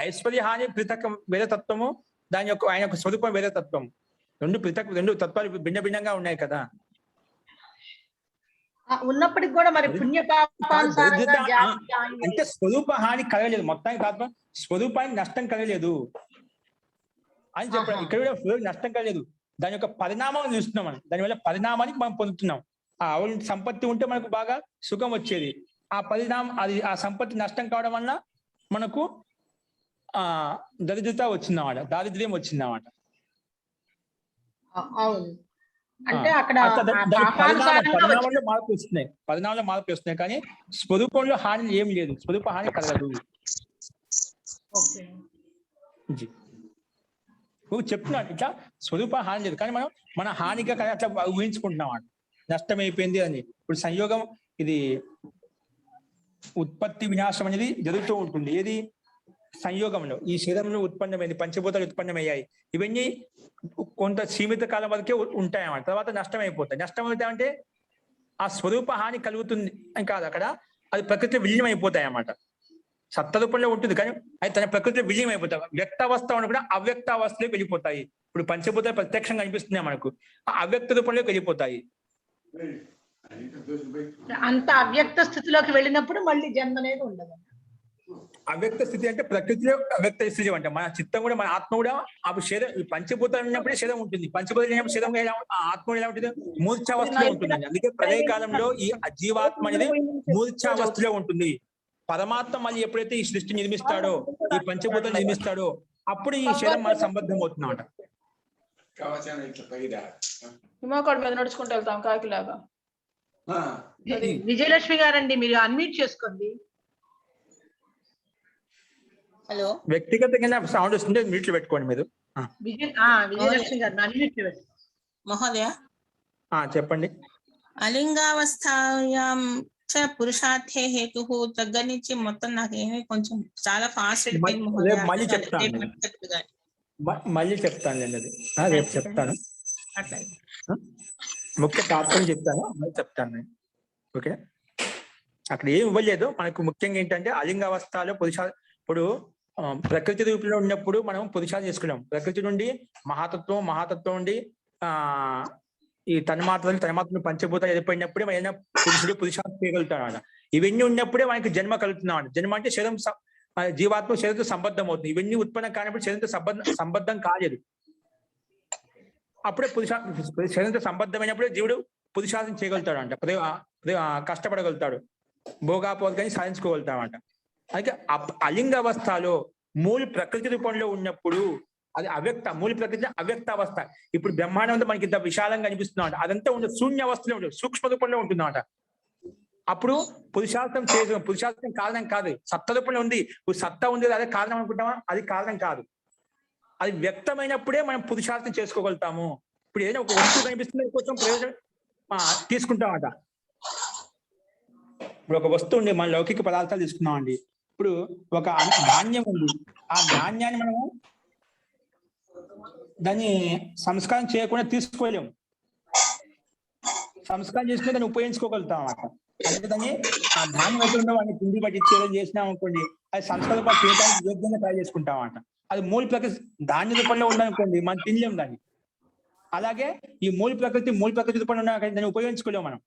ఐశ్వర్య హాని పృథక్ వేరే తత్వము, దాని యొక్క ఆయన యొక్క స్వరూపం వేరే తత్వం. రెండు తత్వాలు భిన్న భిన్నంగా ఉన్నాయి కదా. ఉన్నప్పటికి కూడా మరి పుణ్య అంటే స్వరూప హాని కలగలేదు, మొత్తానికి కాదు, స్వరూపానికి నష్టం కలగలేదు అని చెప్పారు. ఇక్కడ కూడా నష్టం కలగలేదు, దాని యొక్క పరిణామం చూస్తున్నాం మనం. దానివల్ల పరిణామానికి మనం పొందుతున్నాం. ఆ సంపత్తి ఉంటే మనకు బాగా సుఖం వచ్చేది. ఆ పరిణామం ఆ సంపత్తి నష్టం కావడం వల్ల మనకు దరిద్రత వచ్చిందన్నమాట, దారిద్ర్యం వచ్చిందన్నమాట. అవును. అంటే అక్కడ పరిణామంలో మార్పు వస్తున్నాయి, కానీ స్వరూపంలో హాని ఏం లేదు, స్వరూప హాని కలగదు. చెప్తున్నాను ఇట్లా స్వరూప హాని లేదు, కానీ మనం మన హానిగా అట్లా ఊహించుకుంటున్నాం అన్నమాట. నష్టం అయిపోయింది అని. ఇప్పుడు సంయోగం ఇది ఉత్పత్తి వినాశం అనేది జరుగుతూ ఉంటుంది. ఏది? సంయోగంలో ఈ శరీరంలో ఉత్పన్నమైంది, పంచభూతాలు ఉత్పన్నమయ్యాయి. ఇవన్నీ కొంత సీమిత కాలం వరకే ఉంటాయి అన్నమాట. తర్వాత నష్టం అయిపోతాయి. నష్టం అవుతాయంటే ఆ స్వరూప హాని కలుగుతుంది అని కాదు, అక్కడ అది ప్రకృతిలో విలీనం అయిపోతాయి అన్నమాట. సత్త రూపంలో ఉంటుంది, కానీ అది తన ప్రకృతిలో విలీనం అయిపోతాయి. వ్యక్తావస్థ కూడా అవ్యక్తావస్థలోకి వెళ్ళిపోతాయి. ఇప్పుడు పంచభూతాలు ప్రత్యక్షంగా కనిపిస్తున్నాయి మనకు, ఆ అవ్యక్త రూపంలోకి వెళ్ళిపోతాయి. అంత అవ్యక్త స్థితిలోకి వెళ్ళినప్పుడు మళ్ళీ జన్మ అనేది ఉండదు. అవ్యక్త స్థితి అంటే ప్రకృతిలో అవ్యక్త స్థితి అంటే మన చిత్తం కూడా, మన ఆత్మ కూడా ఆ శరీరం, ఈ పంచభూతాలు ఉన్నప్పుడే శరీరం ఉంటుంది. పంచభూతాలు లేనప్పుడు శరీరం ఆత్మ ఎలా ఉంటుంది? మూర్ఛావస్థలో ఉంటుందండి. అందుకే ప్రళయ కాలంలో ఈ జీవాత్మ అనేది మూర్ఛావస్థలో ఉంటుంది. పరమాత్మ మళ్ళీ ఎప్పుడైతే ఈ సృష్టి నిర్మిస్తాడో, ఈ పంచభూతాలు నిర్మిస్తాడో, అప్పుడు ఈ శరీరం మన సంబద్ధం అవుతుందన్నమాట. హిమాకాడ్ మీద నడుచుకుంటూ వెళ్తాం కాకిలాగా. విజయలక్ష్మి గారండి, మీరు అన్మ్యూట్ చేసుకోండి. హలో, వ్యక్తిగతంగా సౌండ్ వస్తుంటే మ్యూట్ లో పెట్టుకోండి మీరు. విజయలక్ష్మి గారు అన్మ్యూట్ మహోదయ చెప్పండి. అలింగావస్థాయాం చ పురుషార్థే హేతు దగ్గర నుంచి మొత్తం నాకు ఏమి కొంచెం చాలా ఫాస్ట్ అయిపోయింది మహోదయ. మళ్ళీ చెప్తాను అది రేపు చెప్తాను. అట్లా ముఖ్య తాత్పర్యం చెప్తాను, మళ్ళీ చెప్తాను నేను. ఓకే, అక్కడ ఏం ఇవ్వలేదు మనకు. ముఖ్యంగా ఏంటంటే అలింగావస్థలో ఇప్పుడు ప్రకృతి రూపంలో ఉన్నప్పుడు మనం పురుషాలు చేసుకున్నాం. ప్రకృతి నుండి మహాతత్వం నుండి ఈ తన్మాత్రలు పంచభూతాలు ఏర్పడినప్పుడే మన పురుషాలు చేయగలుగుతాడు అన్నమాట. ఇవన్నీ ఉన్నప్పుడే మనకి జన్మ కలుగుతున్నాడు. జన్మ అంటే శరీరం, జీవాత్మ శరీరంతో సంబద్ధం అవుతుంది. ఇవన్నీ ఉత్పన్నం కానప్పుడు శరీరంతో సంబద్ధం కాలేదు. అప్పుడే శరీరంతో సంబద్ధమైనప్పుడే జీవుడు పురుషార్థం చేయగలుగుతాడు అంట, కష్టపడగలుగుతాడు, భోగాపోగాన్ని సాధించుకోగలుగుతాడు అంట. అయితే అలింగ అవస్థలో మూల ప్రకృతి రూపంలో ఉన్నప్పుడు అది అవ్యక్త మూల ప్రకృతి అవ్యక్త అవస్థ. ఇప్పుడు బ్రహ్మాండం అంతా మనకి ఇంత విశాలంగా అనిపిస్తుంది, అదంతా ఉండదు, శూన్య అవస్థలో ఉండదు, సూక్ష్మ రూపంలో ఉంటుందన్నమాట. అప్పుడు పురుషార్థం చేసు, పురుషార్థం కారణం కాదు, సత్త రూపంలో ఉంది. ఇప్పుడు సత్తా ఉంది అదే కారణం అనుకుంటామా? అది కారణం కాదు. అది వ్యక్తమైనప్పుడే మనం పురుషార్థం చేసుకోగలుగుతాము. ఇప్పుడు ఏదైనా ఒక వస్తువు కనిపిస్తుంది కోసం ప్రయోజనం తీసుకుంటామట. ఇప్పుడు ఒక వస్తువు ఉంది, మన లౌకిక పదార్థాలు తీసుకున్నాం అండి. ఇప్పుడు ఒక ధాన్యం ఉంది, ఆ ధాన్యాన్ని మనము దాన్ని సంస్కారం చేయకుండా తీసుకోలేము. సంస్కారం చేసుకుని దాన్ని ఉపయోగించుకోగలుగుతాం అన్నమాట. అంటే దాన్ని ఆ ధాన్యం ఎక్కడ వాడిని పిండి పట్టి చేయడం చేసినాం అనుకోండి, అది సంస్కారం చేయడానికి యోగ్యంగా తయారు చేసుకుంటాం అన్నమాట. అది మూల ప్రకృతి ధాన్య రూపంలో ఉందనుకోండి, మనం తినలేము దాన్ని. అలాగే ఈ మూల ప్రకృతి రూపంలో ఉన్న దాన్ని ఉపయోగించుకోలేము మనం.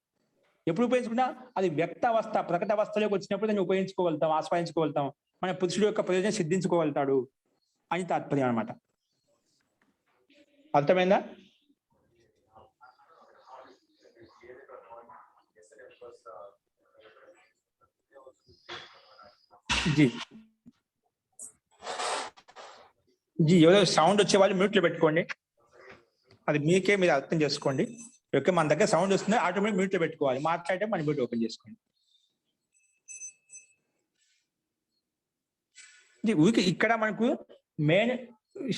ఎప్పుడు ఉపయోగించుకున్నా అది వ్యక్త అవస్థ ప్రకట అవస్థలోకి వచ్చినప్పుడు దాన్ని ఉపయోగించుకోగలుగుతాం, ఆస్వాదించుకోగలుగుతాం, మన పురుషుడు యొక్క ప్రయోజనం సిద్ధించుకోగలుగుతాడు అని తాత్పర్యం అనమాట. అర్థమైందా? జీ ఏదో సౌండ్ వచ్చే వాళ్ళు మ్యూట్లో పెట్టుకోండి, అది మీకే మీరు అర్థం చేసుకోండి. ఓకే, మన దగ్గర సౌండ్ వస్తుంది, ఆటోమేటిక్ మ్యూట్లో పెట్టుకోవాలి, మాట్లాడితే మన మ్యూట్ ఓపెన్ చేసుకోండి. ఊరికి ఇక్కడ మనకు మెయిన్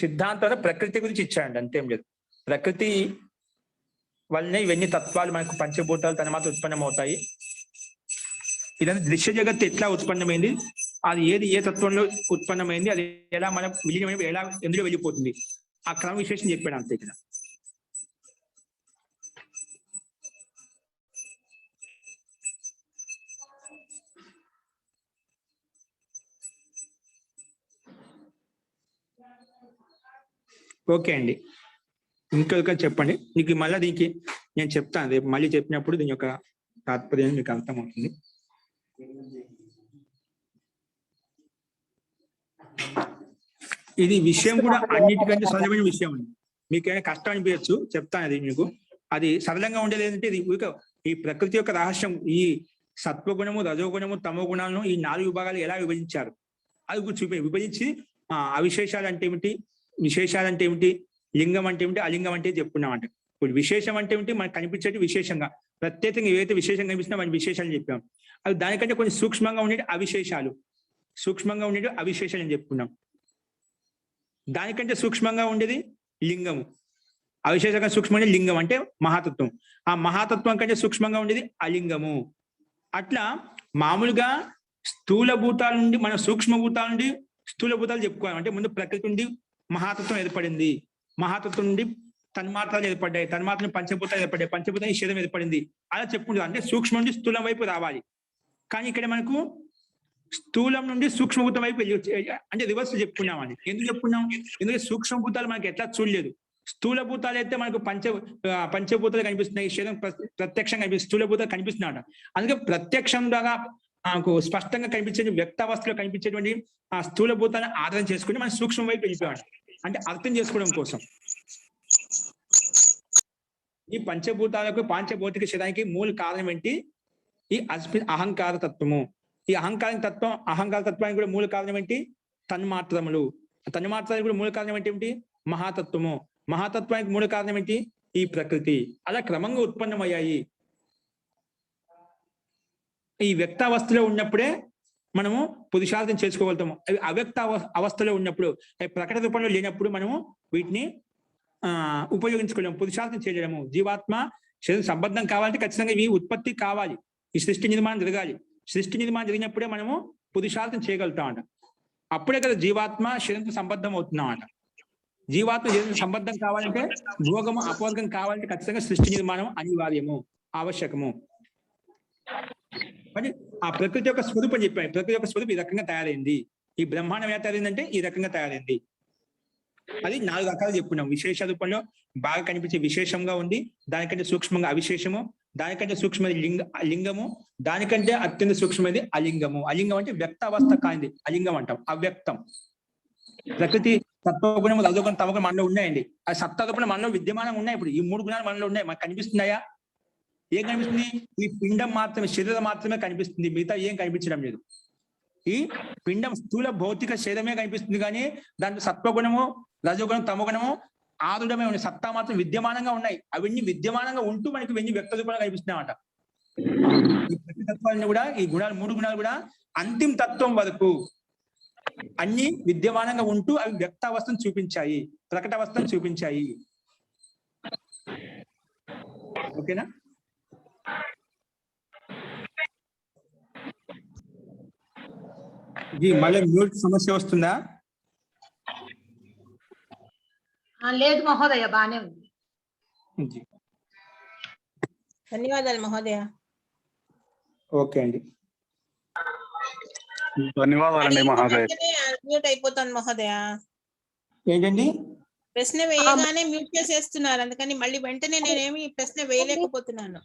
సిద్ధాంతం ప్రకృతి గురించి ఇచ్చాడండి, అంతేం లేదు. ప్రకృతి వల్లనే ఇవన్నీ తత్వాలు మనకు పంచభూతాలు తన మాత్రం ఉత్పన్నమవుతాయి. ఇదంతా దృశ్య జగత్తు ఎట్లా ఉత్పన్నమైంది, అది ఏది ఏ తత్వంలో ఉత్పన్నమైంది, అది ఎలా మనం విలీనమైన ఎలా ఎందులో వెళ్ళిపోతుంది, ఆ క్రమ విశేషం చెప్పాడు అంతే ఇక్కడ. ఓకే అండి, ఇంకొక చెప్పండి. మీకు మళ్ళీ దీనికి నేను చెప్తాను, రేపు మళ్ళీ చెప్పినప్పుడు దీని యొక్క తాత్పర్యం మీకు అర్థమవుతుంది. ఇది విషయం కూడా అన్నిటికంటే సరళమైన విషయం అండి. మీకైనా కష్టం అనిపించచ్చు, చెప్తాను అది మీకు. అది సరళంగా ఉండేది ఏంటంటే ఇది ఈ ప్రకృతి యొక్క రహస్యం. ఈ సత్వగుణము, రజోగుణము, తమో గుణాలను ఈ 4 విభాగాలు ఎలా విభజించారు అది విభజించి అవిశేషాలు అంటే ఏమిటి, విశేషాలు అంటే ఏమిటి, లింగం అంటే ఏమిటి, అలింగం అంటే చెప్పుకున్నామంట. ఇప్పుడు విశేషం అంటే ఏమిటి, మనకు కనిపించేది విశేషంగా, ప్రత్యేకంగా ఏవైతే విశేషంగా కనిపిస్తున్నా మన విశేషాలు చెప్పాం. అవి దానికంటే కొన్ని సూక్ష్మంగా ఉండేది అవిశేషాలు, సూక్ష్మంగా ఉండేది అవిశేషాలు అని చెప్పుకున్నాం. దానికంటే సూక్ష్మంగా ఉండేది లింగము, అవిశేషంగా సూక్ష్మంగా లింగం అంటే మహాతత్వం. ఆ మహాతత్వం కంటే సూక్ష్మంగా ఉండేది అలింగము. అట్లా మామూలుగా స్థూల భూతాల నుండి మన సూక్ష్మ భూతాల నుండి స్థూల భూతాలు చెప్పుకోవాలి. అంటే ముందు ప్రకృతి నుండి మహాతత్వం ఏర్పడింది, మహాతత్వం నుండి తన్మాత్రలు ఏర్పడ్డాయి, తన్మాత్రలు పంచభూతాలు ఏర్పడ్డాయి, పంచభూతాలు శరీరం ఏర్పడింది, అలా చెప్పుకుంటాం. అంటే సూక్ష్మం నుండి స్థూలం వైపు రావాలి. కానీ ఇక్కడ మనకు స్థూలం నుండి సూక్ష్మభూతం వైపు అంటే రివర్స్ చెప్పుకున్నామని. ఎందుకు చెప్పుకున్నాం? ఎందుకంటే సూక్ష్మభూతాలు మనకి ఎట్లా చూడలేదు. స్థూల భూతాలు అయితే మనకు పంచభూతాలు కనిపిస్తున్నాయి, శరీరం ప్రత్యక్షంగా కనిపిస్తుంది, స్థూల భూతాలు కనిపిస్తున్నాడు. అందుకే ప్రత్యక్షంగా మనకు స్పష్టంగా కనిపించే వ్యక్తావస్థలో కనిపించేటువంటి ఆ స్థూల భూతాన్ని ఆధారం చేసుకుని మనం సూక్ష్మ వైపు వెళ్ళిపోయాడు. అంటే అర్థం చేసుకోవడం కోసం ఈ పంచభూతాలకు పంచభౌతిక శరీరానికి మూల కారణం ఏంటి? ఈ అహంకార తత్వము. ఈ అహంకార తత్వానికి కూడా మూల కారణం ఏంటి? తన్మాత్రములు. తన్మాత్రానికి కూడా మూల కారణం ఏంటి? మహాతత్వము. మహాతత్వానికి మూల కారణం ఏంటి? ఈ ప్రకృతి. అలా క్రమంగా ఉత్పన్నమయ్యాయి. ఈ వ్యక్తావస్థలో ఉన్నప్పుడే మనము పురుషార్థం చేసుకోగలుగుతాము. అవి అవ్యక్త అవస్థలో ఉన్నప్పుడు, అవి ప్రకట రూపంలో లేనప్పుడు మనము వీటిని ఉపయోగించుకోలేము, పురుషార్థం చేయలేము. జీవాత్మ శరీరం సంబద్ధం కావాలంటే ఖచ్చితంగా ఇవి ఉత్పత్తి కావాలి, ఈ సృష్టి నిర్మాణం జరగాలి. సృష్టి నిర్మాణం జరిగినప్పుడే మనము పురుషార్థం చేయగలుగుతామంట. అప్పుడే కదా జీవాత్మ శరీరంతో సంబద్ధం అవుతున్నామంట. జీవాత్మ శరీరం సంబద్ధం కావాలంటే, భోగము అపవర్గం కావాలంటే ఖచ్చితంగా సృష్టి నిర్మాణం అనివార్యము, ఆవశ్యకము. కానీ ఆ ప్రకృతి యొక్క స్వరూపం చెప్పాను. ప్రకృతి యొక్క స్వరూపం ఈ రకంగా తయారైంది. ఈ బ్రహ్మాండం ఎలా తయారైందంటే ఈ రకంగా తయారైంది. అది 4 రకాలు చెప్పుకున్నాం. విశేష రూపంలో బాగా కనిపించే విశేషంగా ఉంది, దానికంటే సూక్ష్మంగా అవిశేషము, దానికంటే సూక్ష్మది లింగము, దానికంటే అత్యంత సూక్ష్మది అలింగము. అలింగం అంటే వ్యక్త అవస్థ కానిది అలింగం అంటాం, అవ్యక్తం. ప్రకృతి సత్వగుణము, రజోగుణం, తమగుణం మనలో ఉన్నాయండి. ఆ సత్వగుణం మనలో విద్యమానం ఉన్నాయి. ఇప్పుడు ఈ 3 గుణాలు మనలో ఉన్నాయి. మనకు కనిపిస్తున్నాయా? ఏం కనిపిస్తుంది? ఈ పిండం మాత్రమే, శరీరం మాత్రమే కనిపిస్తుంది, మిగతా ఏం కనిపించడం లేదు. ఈ పిండం స్థూల భౌతిక శరీరమే కనిపిస్తుంది, కానీ దాంట్లో సత్వగుణము రజోగుణం తమోగుణము ఆరుడమే ఉన్నాయి, సత్తా మాత్రం విద్యమానంగా ఉన్నాయి. అవన్నీ విద్యమానంగా ఉంటూ మనకి ఇవన్నీ వ్యక్త రూపంలో కనిపిస్తున్నాయన్నమాట. ఈ ప్రతి తత్వాలన్నీ కూడా, ఈ గుణాలు 3 గుణాలు కూడా అంతిమ తత్వం వరకు అన్ని విద్యమానంగా ఉంటూ అవి వ్యక్తావస్థను చూపించాయి, ప్రకటావస్థను చూపించాయి. ఓకేనా? ఇది మళ్ళీ మ్యూట్ సమస్య వస్తుందా? లేదు మహోదయ, బానే ఉంది. జీ. ధన్యవాదాలు మహోదయ. ఓకే అండి, ధన్యవాదాలండి మహోదయ. మ్యూట్ అయిపోతాను మహోదయ. ఏంటండి? ప్రశ్న వేయగానే మ్యూట్ చేసేస్తున్నారు, అందుకని మళ్ళీ వెంటనే నేనేమి ప్రశ్న వేయలేకపోతున్నాను.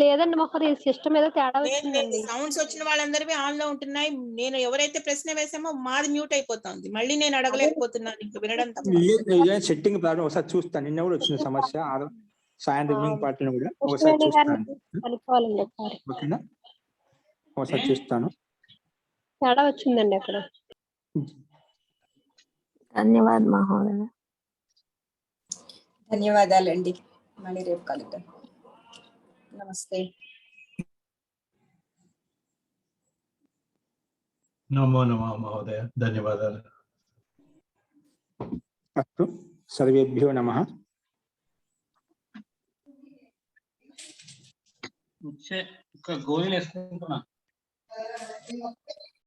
లేదండి మహోదయ, సిస్టమ్ ఏదో తేడా వచ్చిందండి. సౌండ్స్ వచ్చిన వాళ్ళందరివి ఆన్ లో ఉంటున్నాయి. నేను ఎవరైతే ప్రశ్న వేసామో మాది మ్యూట్ అయిపోతుంది. మళ్ళీ నేను అడగలేకపోతున్నాను, ఇంకా వినడం తప్ప. సెట్టింగ్ ప్రాబ్లం ఒకసారి చూస్తాను. నిన్న కూడా వచ్చిన సమస్య, సాయంత్రం ఈవినింగ్ పార్టీలో కూడా ఒకసారి చూస్తాను. కనుక్కోవాలండి ఒకసారి. ఓకేనా? ఒకసారి చూస్తాను. తేడా వచ్చిందండి అక్కడ. ధన్యవాదాలు మహోదయ. ధన్యవాదాలండి. మళ్ళీ రేపు కలుద్దాం. నమస్తే. నమో నమః మహోదయ. ధన్యవాదాలు. అస్తు, సర్వేభ్యో నమః. గోళీలు వేసుకుంటున్నా.